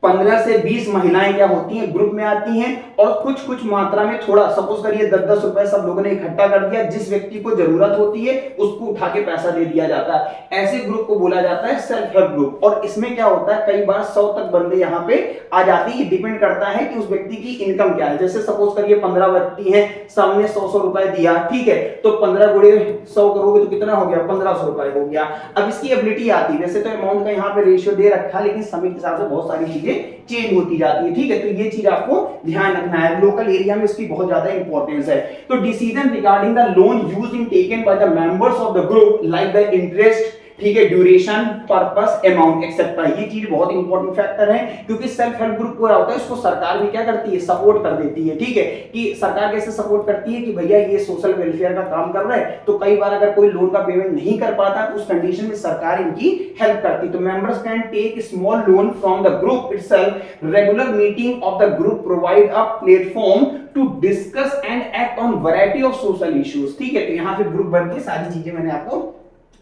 15 से 20 महिलाएं क्या होती हैं, ग्रुप में आती हैं और कुछ कुछ मात्रा में थोड़ा, सपोज करिए 10-10 रुपए सब लोगों ने इकट्ठा कर दिया, जिस व्यक्ति को जरूरत होती है उसको उठा के पैसा दे दिया जाता है। ऐसे ग्रुप को बोला जाता है सेल्फ हेल्प ग्रुप। और इसमें क्या होता है, कई बार 100 तक बंदे यहाँ पे आ जाते हैं। डिपेंड करता है कि उस व्यक्ति की इनकम क्या है। जैसे सपोज करिए 15 व्यक्ति हैं, सबने 100-100 रुपए दिया, ठीक है, तो 15 गुणे 100 करोगे तो कितना हो गया, 1500 रुपए हो गया। अब इसकी एबिलिटी आती है, वैसे तो अमाउंट का यहाँ पे रेशियो दे रखा है, लेकिन समय के हिसाब से बहुत सारी चीजें चेंज होती जाती है, ठीक है। तो ये चीज आपको ध्यान रखना है, लोकल एरिया में इसकी बहुत ज्यादा इंपॉर्टेंस है। तो decision regarding the loan used in taken by the members of the group like the interest, ठीक है, ड्यूरेशन, पर्पस, अमाउंट एक्सेट्रा, ये चीज बहुत इंपॉर्टेंट फैक्टर है। क्योंकि सेल्फ हेल्प ग्रुप पूरा होता है, इसको सरकार भी क्या करती है, सपोर्ट कर देती है, ठीक है। कि सरकार कैसे सपोर्ट करती है कि भैया ये सोशल वेलफेयर का काम कर रहा है, तो कई बार अगर कोई लोन का पेमेंट नहीं कर पाता तो उस कंडीशन में सरकार इनकी हेल्प करती है। तो members can take small loan from the group itself, regular meeting of the group provide a platform to discuss and act on variety of social issues, ठीक है। तो यहाँ पे ग्रुप बन के सारी चीजें मैंने आपको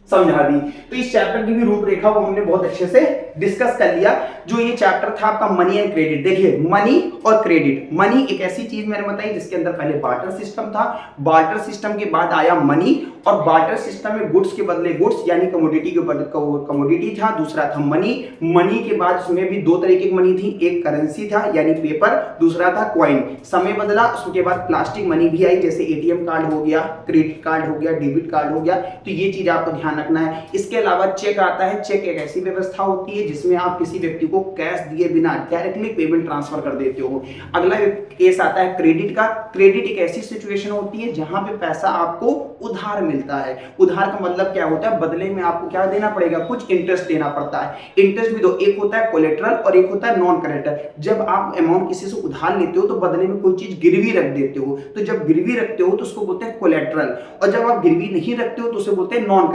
समझा दी। तो इस चैप्टर की भी रूपरेखा वो हमने बहुत अच्छे से डिस्कस कर लिया। जो ये चैप्टर था आपका मनी एंड क्रेडिट, देखिए मनी और क्रेडिट। मनी एक ऐसी चीज मैंने बताई जिसके अंदर पहले बार्टर सिस्टम था, बार्टर सिस्टम के बाद आया मनी, और बार्टर सिस्टम में गुड्स के बदले गुड्स यानी कमोडिटी के बदले कमोडिटी था, दूसरा था मनी। मनी के बाद उसमें भी दो तरीके की मनी थी, एक करेंसी था यानी पेपर, दूसरा था कॉइन। समय बदला, उसके बाद प्लास्टिक मनी भी आई, जैसे एटीएम कार्ड हो गया, क्रेडिट कार्ड हो गया, डेबिट कार्ड हो गया। तो ये चीज आपको ध्यान रखना है। इसके अलावा चेक आता है। चेक एक ऐसी व्यवस्था होती है जिसमें आप किसी व्यक्ति को कैश दिए बिना डायरेक्टली पेमेंट ट्रांसफर कर देते हो। अगला केस आता है क्रेडिट का। क्रेडिट एक ऐसी सिचुएशन होती है जहां पे पैसा आपको उधार मिलता है। उधार का मतलब क्या होता है, बदले में आपको क्या देना पड़ेगा, कुछ इंटरेस्ट देना पड़ता है। इंटरेस्ट भी दो, एक होता है कोलेटरल और एक होता है नॉन कोलेटरल। जब आप अमाउंट किसी से उधार लेते हो तो बदले में कोई चीज गिरवी रख देते हो, तो जब गिरवी रखते हो तो उसको बोलते हैं कोलेटरल, और जब आप गिरवी नहीं रखते हो तो उसे बोलते हैं नॉन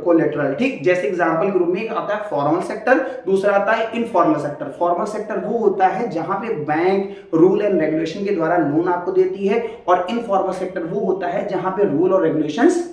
कोलेटरल, ठीक। जैसे एग्जांपल के रूप में एक आता है फॉर्मल सेक्टर, दूसरा आता है इनफॉर्मल सेक्टर। फॉर्मल सेक्टर वो होता है जहां पे बैंक रूल एंड रेगुलेशन के द्वारा लोन आपको देती है, और इनफॉर्मल सेक्टर वो होता है जहां पे रूल और रेगुलेशंस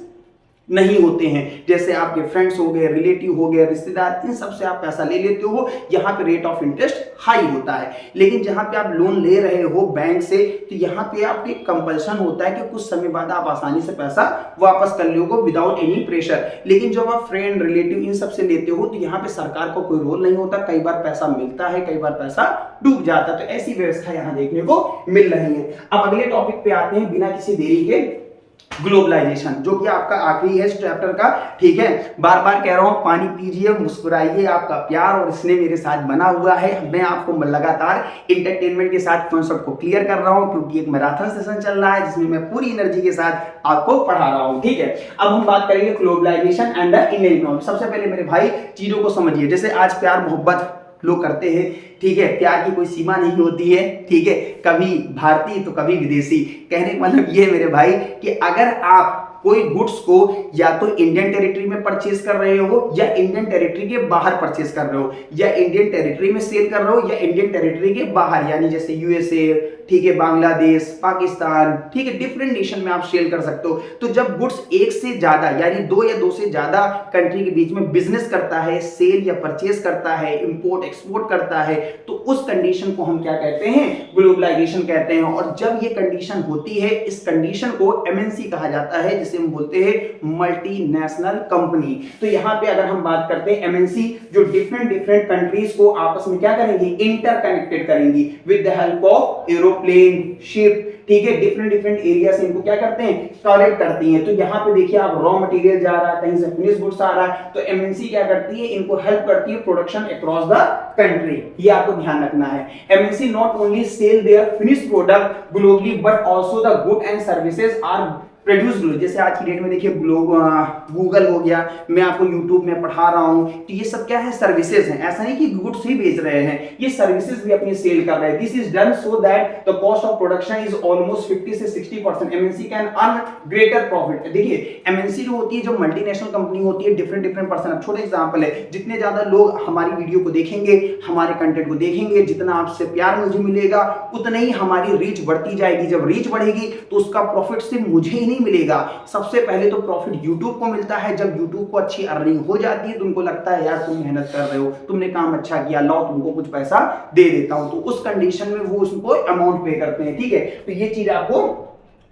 नहीं होते हैं। जैसे आपके फ्रेंड्स हो गए, रिलेटिव हो गए, रिश्तेदार, इन सब से आप पैसा ले लेते हो, यहाँ पे रेट ऑफ इंटरेस्ट हाई होता है। लेकिन जहाँ पे आप लोन ले रहे हो बैंक से, तो यहाँ पे आपको एक कंपल्सन होता है कि कुछ समय बाद आप आसानी से पैसा वापस कर लोगे विदाउट एनी प्रेशर। लेकिन जब आप फ्रेंड, रिलेटिव इन सब से लेते हो तो यहाँ पे सरकार को कोई रोल नहीं होता। कई बार पैसा मिलता है, कई बार पैसा डूब जाता है। तो ऐसी व्यवस्था यहाँ देखने को मिल रही है। अब अगले टॉपिक पे आते हैं बिना किसी देरी के, ग्लोबलाइजेशन, जो कि आपका आखिरी है इस चैप्टर का, ठीक है। बार बार कह रहा हूं, पानी पीजिए, मुस्कुराइए, आपका प्यार और स्नेह मेरे साथ बना हुआ है। मैं आपको लगातार इंटरटेनमेंट के साथ कॉन्सेप्ट को क्लियर कर रहा हूं, क्योंकि एक मैराथन सेशन चल रहा है जिसमें मैं पूरी एनर्जी के साथ आपको पढ़ा रहा हूं, ठीक है। अब हम बात करेंगे globalisation and the Indian economy. सबसे पहले मेरे भाई चीजों को समझिए। जैसे आज प्यार मोहब्बत लोग करते हैं, ठीक है, प्यार की कोई सीमा नहीं होती है, ठीक है, कभी भारतीय तो कभी विदेशी। कहने का मतलब ये मेरे भाई कि अगर आप कोई गुड्स को या तो इंडियन टेरिटरी में परचेज कर रहे हो, या इंडियन टेरिटरी के बाहर परचेज कर रहे हो, या इंडियन टेरिटरी में सेल कर रहे हो, या इंडियन टेरिटरी के बाहर यानी जैसे यूएसए, ठीक है, बांग्लादेश, पाकिस्तान, ठीक है, डिफरेंट नेशन में आप सेल कर सकते हो। तो जब गुड्स एक से ज्यादा यानी दो या दो से ज्यादा कंट्री के बीच में बिजनेस करता है, सेल या परचेज करता है, इंपोर्ट एक्सपोर्ट करता है, तो उस कंडीशन को हम क्या कहते हैं, ग्लोबलाइजेशन कहते हैं। और जब ये कंडीशन होती है, इस कंडीशन को एमएनसी कहा जाता है, जिसे हम बोलते हैं मल्टीनेशनल कंपनी। तो यहाँ पे अगर हम बात करते हैं एमएनसी, जो डिफरेंट कंट्रीज को आपस में क्या करेंगी, इंटरकनेक्टेड करेंगी with the help of aeroplane, ship, ठीक है, डिफरेंट एरिया से इनको क्या करते हैं, कनेक्ट करती हैं। तो यहाँ पे देखिए आप रॉ मटेरियल जा रहा है, कहीं से फिनिश गुड्स आ रहा है, तो एमएनसी क्या करती है, इनको हेल्प करती है प्रोडक्शन अक्रॉस द कंट्री। ये आपको ध्यान रखना है। MNC not only sell their finish product globally but also the good and services are produce globally. जैसे आज की डेट में देखिए गूगल हो गया, मैं आपको यूट्यूब में पढ़ा रहा हूं, तो ये सब क्या है, सर्विसेज हैं। ऐसा नहीं कि गुड्स ही बेच रहे हैं, ये सर्विसेज भी अपनी सेल कर रहे हैं। This is done so that the cost of production is almost 50 से 60%। MNC can earn greater profit. देखिए एमएनसी जो होती है, जो मल्टीनेशनल कंपनी होती है, डिफरेंट पर्सन। छोटे एग्जांपल है, जितने ज्यादा लोग हमारी वीडियो को देखेंगे, हमारे कंटेंट को देखेंगे, जितना आपसे प्यार मुझे मिलेगा, उतना ही हमारी रीच बढ़ती जाएगी। जब रीच बढ़ेगी तो उसका प्रॉफिट सिर्फ मुझे ही नहीं मिलेगा। सबसे पहले तो प्रॉफिट यूट्यूब को मिलता है। जब यूट्यूब को अच्छी अर्निंग हो जाती है तो उनको लगता है यार तुम मेहनत कर रहे हो, तुमने काम अच्छा किया, लाओ तुमको कुछ पैसा दे देता हूं, तो उस कंडीशन में वो उसको अमाउंट पे करते हैं। ठीक है, तो ये चीज आपको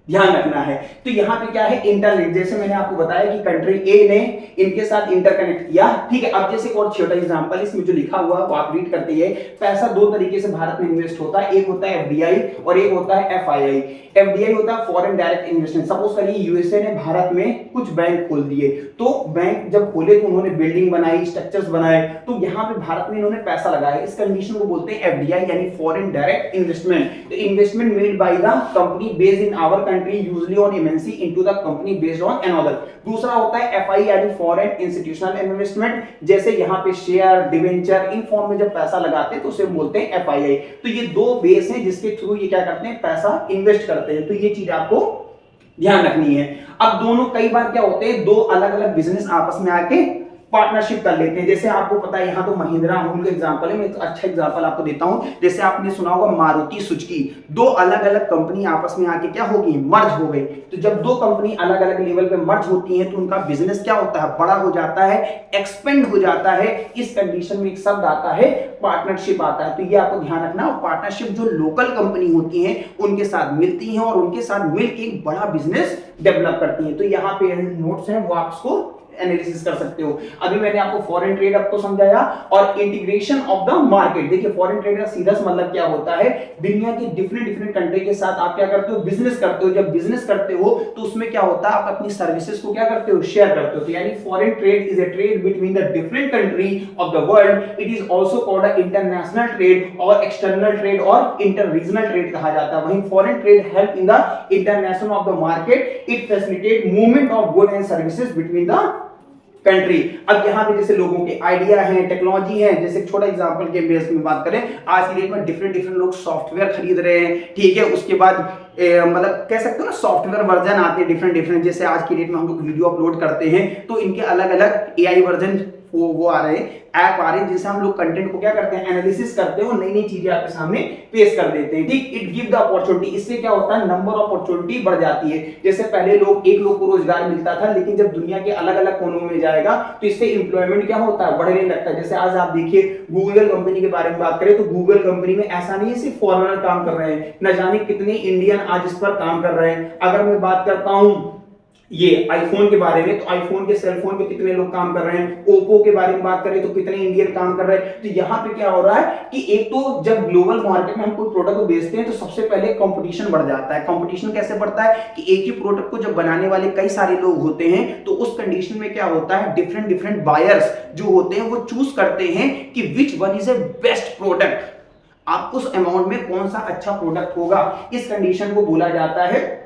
ध्यान रखना है। तो यहाँ पे क्या है, इंटरनेट, जैसे मैंने आपको बताया कि कंट्री ए ने इनके साथ इंटरकनेक्ट किया। ठीक है, अब जैसे और छोटा एग्जांपल इसमें जो लिखा हुआ है वो आप रीड करते हैं। पैसा दो तरीके से भारत में इन्वेस्ट होता है, एक होता है एफडीआई और एक होता है एफआईआई। एफडीआई होता है फॉरेन डायरेक्ट इन्वेस्टमेंट। सपोज करिए यूएसए ने भारत में कुछ बैंक खोल दिए, तो बैंक जब खोले तो उन्होंने बिल्डिंग बनाई, स्ट्रक्चर्स बनाए, तो यहाँ पे भारत में इन्होंने पैसा लगाया। इस कंडीशन को बोलते हैं एफडीआई यानी फॉरेन डायरेक्ट इन्वेस्टमेंट। तो investment made by the company based in our country usually on MNC into the company based on another. दूसरा होता है एफआई यानी फॉरेन इंस्टीट्यूशनल इन्वेस्टमेंट, जैसे यहाँ पे शेयर, डिवेंचर, इन फॉर्म में जब पैसा लगाते हैं तो उसे बोलते हैं एफआईआई। तो ये दो बेस हैं जिसके थ्रू ये क्या करते हैं, पैसा इन्वेस्ट करते हैं। तो ये चीज आपको ध्यान रखनी है। अब दोनों कई बार क्या होते हैं, दो अलग अलग बिजनेस आपस में आके पार्टनरशिप कर लेते हैं। जैसे आपको पता है यहाँ तो महिंद्रा अमूल का एग्जांपल है, मैं एक अच्छा एग्जांपल आपको देता हूँ। जैसे आपने सुना होगा मारुति सुजुकी, दो अलग अलग कंपनी आपस में आके क्या होगी, मर्ज हो गई। तो जब दो कंपनी अलग अलग लेवल पे मर्ज होती हैं तो उनका बिजनेस क्या होता है, बड़ा हो जाता है, एक्सपेंड हो जाता है। इस कंडीशन में एक शब्द आता है पार्टनरशिप आता है। तो ये आपको ध्यान रखना। पार्टनरशिप जो लोकल कंपनी होती है उनके साथ मिलती है और उनके साथ मिलकर एक बड़ा बिजनेस डेवलप करती है। तो यहाँ पे नोट्स हैं वो आप उसको एनालिसिस कर सकते हो। अभी मैंने आपको फॉरेन ट्रेड आपको समझाया और इंटीग्रेशन ऑफ द मार्केट। देखिए फॉरेन ट्रेड का सीधा मतलब क्या होता है, दुनिया की डिफरेंट कंट्री के साथ आप क्या करते हो, बिजनेस करते हो। जब बिजनेस करते हो तो उसमें क्या होता है, आप अपनी सर्विसेज को क्या करते हो, शेयर करते हो। तो यानी foreign trade is a trade between the different country of the world. It is also called a international trade और एक्सटर्नल ट्रेड और इंटर रीजनल ट्रेड कहा जाता है। वहीं foreign trade help in the international of the market, it facilitate movement of goods and services between the country. अब यहाँ पे जैसे लोगों के आइडिया हैं, टेक्नोलॉजी है, जैसे छोटा एग्जांपल के बेस में बात करें, आज की डेट में डिफरेंट लोग सॉफ्टवेयर खरीद रहे हैं। ठीक है, उसके बाद मतलब कह सकते हो ना सॉफ्टवेयर वर्जन आते हैं डिफरेंट। जैसे आज की डेट में हम लोग वीडियो अपलोड करते हैं तो इनके अलग अलग एआई वर्जन वो आ रहे हैं, ऐप आ रहे हैं, जिससे हम लोग कंटेंट को क्या करते हैं, एनालिसिस करते हैं और नई चीजें आपके सामने पेश कर देते हैं। ठीक, इट गिव द अपॉर्चुनिटी। इससे क्या होता है, नंबर ऑफ अपॉर्चुनिटी बढ़ जाती है। जैसे पहले एक लोग को रोजगार मिलता था, लेकिन जब दुनिया के अलग अलग कोनों में जाएगा तो इससे एम्प्लॉयमेंट क्या होता है, बढ़ने लगता है। जैसे आज आप देखिए गूगल कंपनी के बारे में बात करें तो गूगल कंपनी में ऐसा नहीं है सिर्फ फॉरेनर काम कर रहे हैं, न जाने कितने इंडियन आज इस पर काम कर रहे हैं। अगर मैं बात करता हूं ये आईफोन के बारे में, तो आईफोन के सेलफोन पे कितने लोग काम कर रहे हैं। ओप्पो के बारे में बात करें तो कितने इंडियन काम कर रहे हैं। तो यहाँ पे क्या हो रहा है कि एक तो जब ग्लोबल मार्केट में हम कोई प्रोडक्ट को बेचते हैं तो सबसे पहले कंपटीशन बढ़ जाता है। कंपटीशन कैसे बढ़ता है कि एक ही प्रोडक्ट को जब बनाने वाले कई सारे लोग होते हैं तो उस कंडीशन में क्या होता है, डिफरेंट बायर्स जो होते हैं वो चूज करते हैं कि which one is a best product, आप उस अमाउंट में कौन सा अच्छा प्रोडक्ट होगा। इस कंडीशन को बोला जाता है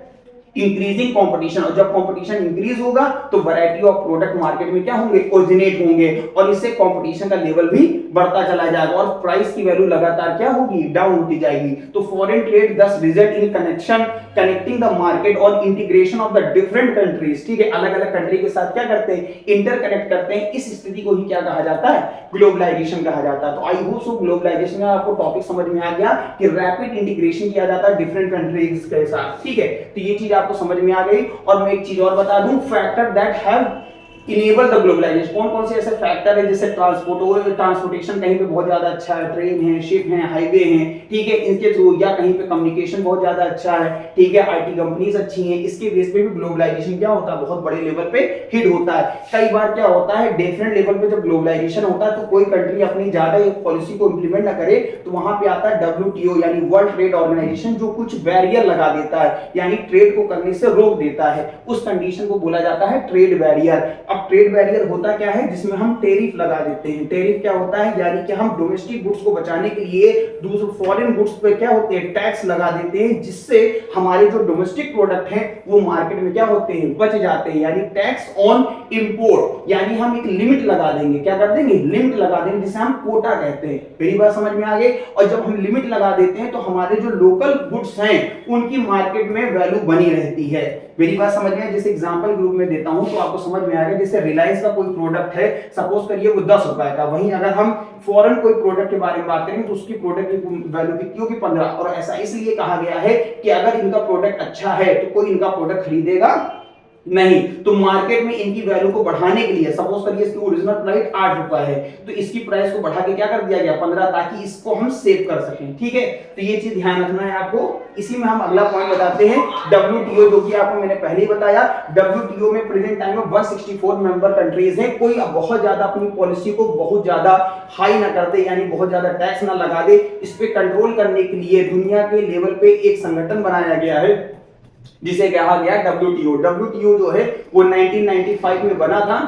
इंक्रीजिंग कंपटीशन। और जब कंपटीशन इंक्रीज होगा तो वैरायटी ऑफ प्रोडक्ट मार्केट में क्या होंगे, ओरिजिनेट होंगे और इससे कंपटीशन का लेवल भी बढ़ता चला जाएगा और प्राइस की वैल्यू लगातार क्या होगी, डाउन होती जाएगी। तो foreign trade thus result in connecting the market और integration of the different countries. ठीक है, अलग अलग कंट्री के साथ क्या करते हैं, इंटरकनेक्ट करते हैं। इस स्थिति को ही क्या कहा जाता है, ग्लोबलाइजेशन कहा जाता है। तो आई होप सो ग्लोबलाइजेशन का आपको टॉपिक समझ में आ गया कि रैपिड इंटीग्रेशन किया जाता है डिफरेंट कंट्रीज के साथ। ठीक है, तो ये चीज आपको समझ में आ गई। और मैं एक चीज और बता दूं, factor that have enable the globalisation. कौन कौन से ऐसे फैक्टर है, जैसे ट्रांसपोर्टेशन कहीं पे बहुत ज्यादा अच्छा है, ट्रेन है, शिप है, हाईवे है, ठीक है, इनके थ्रू, या कहीं पे कम्युनिकेशन बहुत ज्यादा अच्छा है, ठीक है, आईटी कंपनीज अच्छी हैं, इसके बेस पे भी ग्लोबलाइजेशन क्या होता है, बहुत बड़े लेवल पे हिट होता है। कई बार क्या होता है, डिफरेंट लेवल पे जब ग्लोबलाइजेशन होता है तो कोई कंट्री अपनी ज्यादा एक पॉलिसी को इंप्लीमेंट ना करे तो वहां पे आता है WTO यानी वर्ल्ड ट्रेड ऑर्गेनाइजेशन, जो कुछ बैरियर लगा देता है, यानी ट्रेड को करने से रोक देता है। उस कंडीशन को बोला जाता है ट्रेड बैरियर। अब ट्रेड बैरियर होता क्या है, जिसमें हम टैरिफ लगा देते हैं। टैरिफ क्या होता है, यानी कि हम डोमेस्टिक गुड्स को बचाने के लिए दूसरे फॉरेन गुड्स पे क्या होते हैं, टैक्स लगा देते हैं, जिससे हमारे जो डोमेस्टिक प्रोडक्ट हैं वो मार्केट में क्या होते हैं, बच जाते हैं। यानी टैक्स ऑन इंपोर्ट, यानी हम एक लिमिट लगा देंगे, क्या कर देंगे, लिमिट लगा देंगे, जिसे हम कोटा कहते हैं। मेरी बात समझ में आ गई। और जब हम लिमिट लगा देते हैं तो हमारे जो लोकल गुड्स हैं उनकी मार्केट में वैल्यू बनी रहती है। मेरी बात समझ में, जैसे एग्जांपल ग्रुप में देता हूं तो आपको समझ में आएगा। जैसे रिलायंस का कोई प्रोडक्ट है, सपोज करिए वो 10 रुपए का, वहीं अगर हम फॉरेन कोई प्रोडक्ट के बारे में बात करेंगे तो उसकी प्रोडक्ट की वैल्यू कितनी होगी 15, और ऐसा इसलिए कहा गया है कि अगर इनका प्रोडक्ट अच्छा है तो कोई इनका प्रोडक्ट खरीदेगा नहीं, तो मार्केट में इनकी वैल्यू को बढ़ाने के लिए, सपोज करिए इसकी ओरिजिनल प्राइस 8 रुपए है, तो इसकी प्राइस को बढ़ा के क्या कर दिया गया 15, ताकि इसको हम सेव कर सकें। ठीक है, तो ये चीज ध्यान रखना है आपको। इसी में हम अगला पॉइंट बताते हैं WTO, जो कि आपको मैंने पहले ही बताया। WTO में प्रेजेंट टाइम में 164 मेंबर कंट्रीज हैं। कोई बहुत ज्यादा अपनी पॉलिसी को बहुत ज्यादा हाई ना करते, यानी बहुत ज्यादा टैक्स ना लगा दे, इस पे कंट्रोल करने के लिए दुनिया के लेवल पे एक संगठन बनाया गया है जिसे कहा गया WTO। WTO जो है वो 1995 में बना था।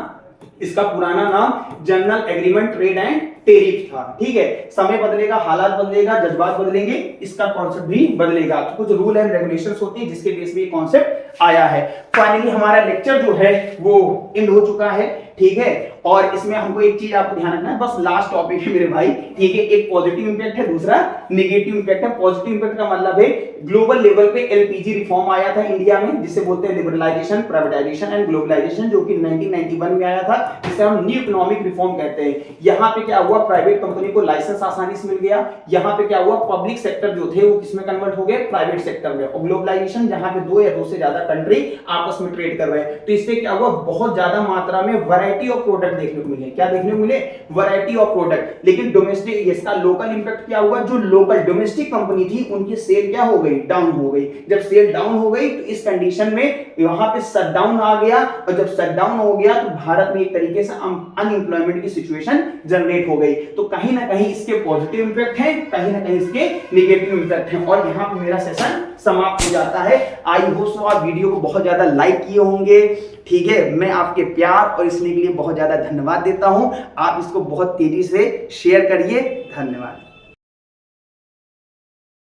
इसका पुराना नाम general agreement trade and tariff था। ठीक है, समय बदलेगा, हालात बदलेगा, जज्बात बदलेंगे, इसका कॉन्सेप्ट भी बदलेगा। तो कुछ रूल एंड रेगुलेशंस होती है जिसके बेस पे ये कॉन्सेप्ट आया है। फाइनली हमारा लेक्चर जो है वो एंड हो चुका है। ठीक है, और इसमें हमको एक चीज आपको ध्यान रखना है, बस लास्ट टॉपिक है मेरे भाई। ठीक है, एक पॉजिटिव इंपैक्ट है, दूसरा नेगेटिव इंपैक्ट है। पॉजिटिव इंपैक्ट का मतलब है ग्लोबल लेवल पे LPG रिफॉर्म आया था इंडिया में, जिसे बोलते हैं लिबरलाइजेशन, प्राइवेटाइजेशन एंड ग्लोबलाइजेशन, जो कि 1991 में आया था, जिसे हम न्यू इकोनॉमिक रिफॉर्म कहते हैं। यहाँ पे क्या हुआ, प्राइवेट कंपनी को लाइसेंस आसानी से मिल गया। यहाँ पे क्या हुआ, पब्लिक सेक्टर जो थे वो किसमें कन्वर्ट हो गए, प्राइवेट सेक्टर में। और ग्लोबलाइजेशन, जहाँ पे 2 या 2 से ज्यादा कंट्री आपस में ट्रेड कर रहे हैं, तो इससे क्या हुआ, बहुत ज्यादा मात्रा में वैरायटी ऑफ प्रोडक्ट देखने को मिले। क्या देखने को मिले, वैरायटी ऑफ प्रोडक्ट। लेकिन डोमेस्टिक, इसका लोकल इंपैक्ट क्या हुआ, जो लोकल डोमेस्टिक कंपनी थी उनकी सेल क्या हो गई, डाउन हो गई। जब सेल डाउन हो गई तो इस कंडीशन में वहां पे शटडाउन आ गया, और जब शटडाउन हो गया तो भारत में एक तरीके से अनएम्प्लॉयमेंट की सिचुएशन जनरेट हो गई। तो कहीं ना कहीं इसके पॉजिटिव इंपैक्ट है, कहीं ना कहीं इसके नेगेटिव इंपैक्ट है। और यहाँ पे मेरा सेशन समाप्त हो जाता है। आई होप सो आप वीडियो को बहुत ज्यादा लाइक किए होंगे। ठीक है, मैं आपके प्यार और इसलिए के लिए बहुत ज्यादा धन्यवाद देता हूं। आप इसको बहुत तेजी से शेयर करिए। धन्यवाद।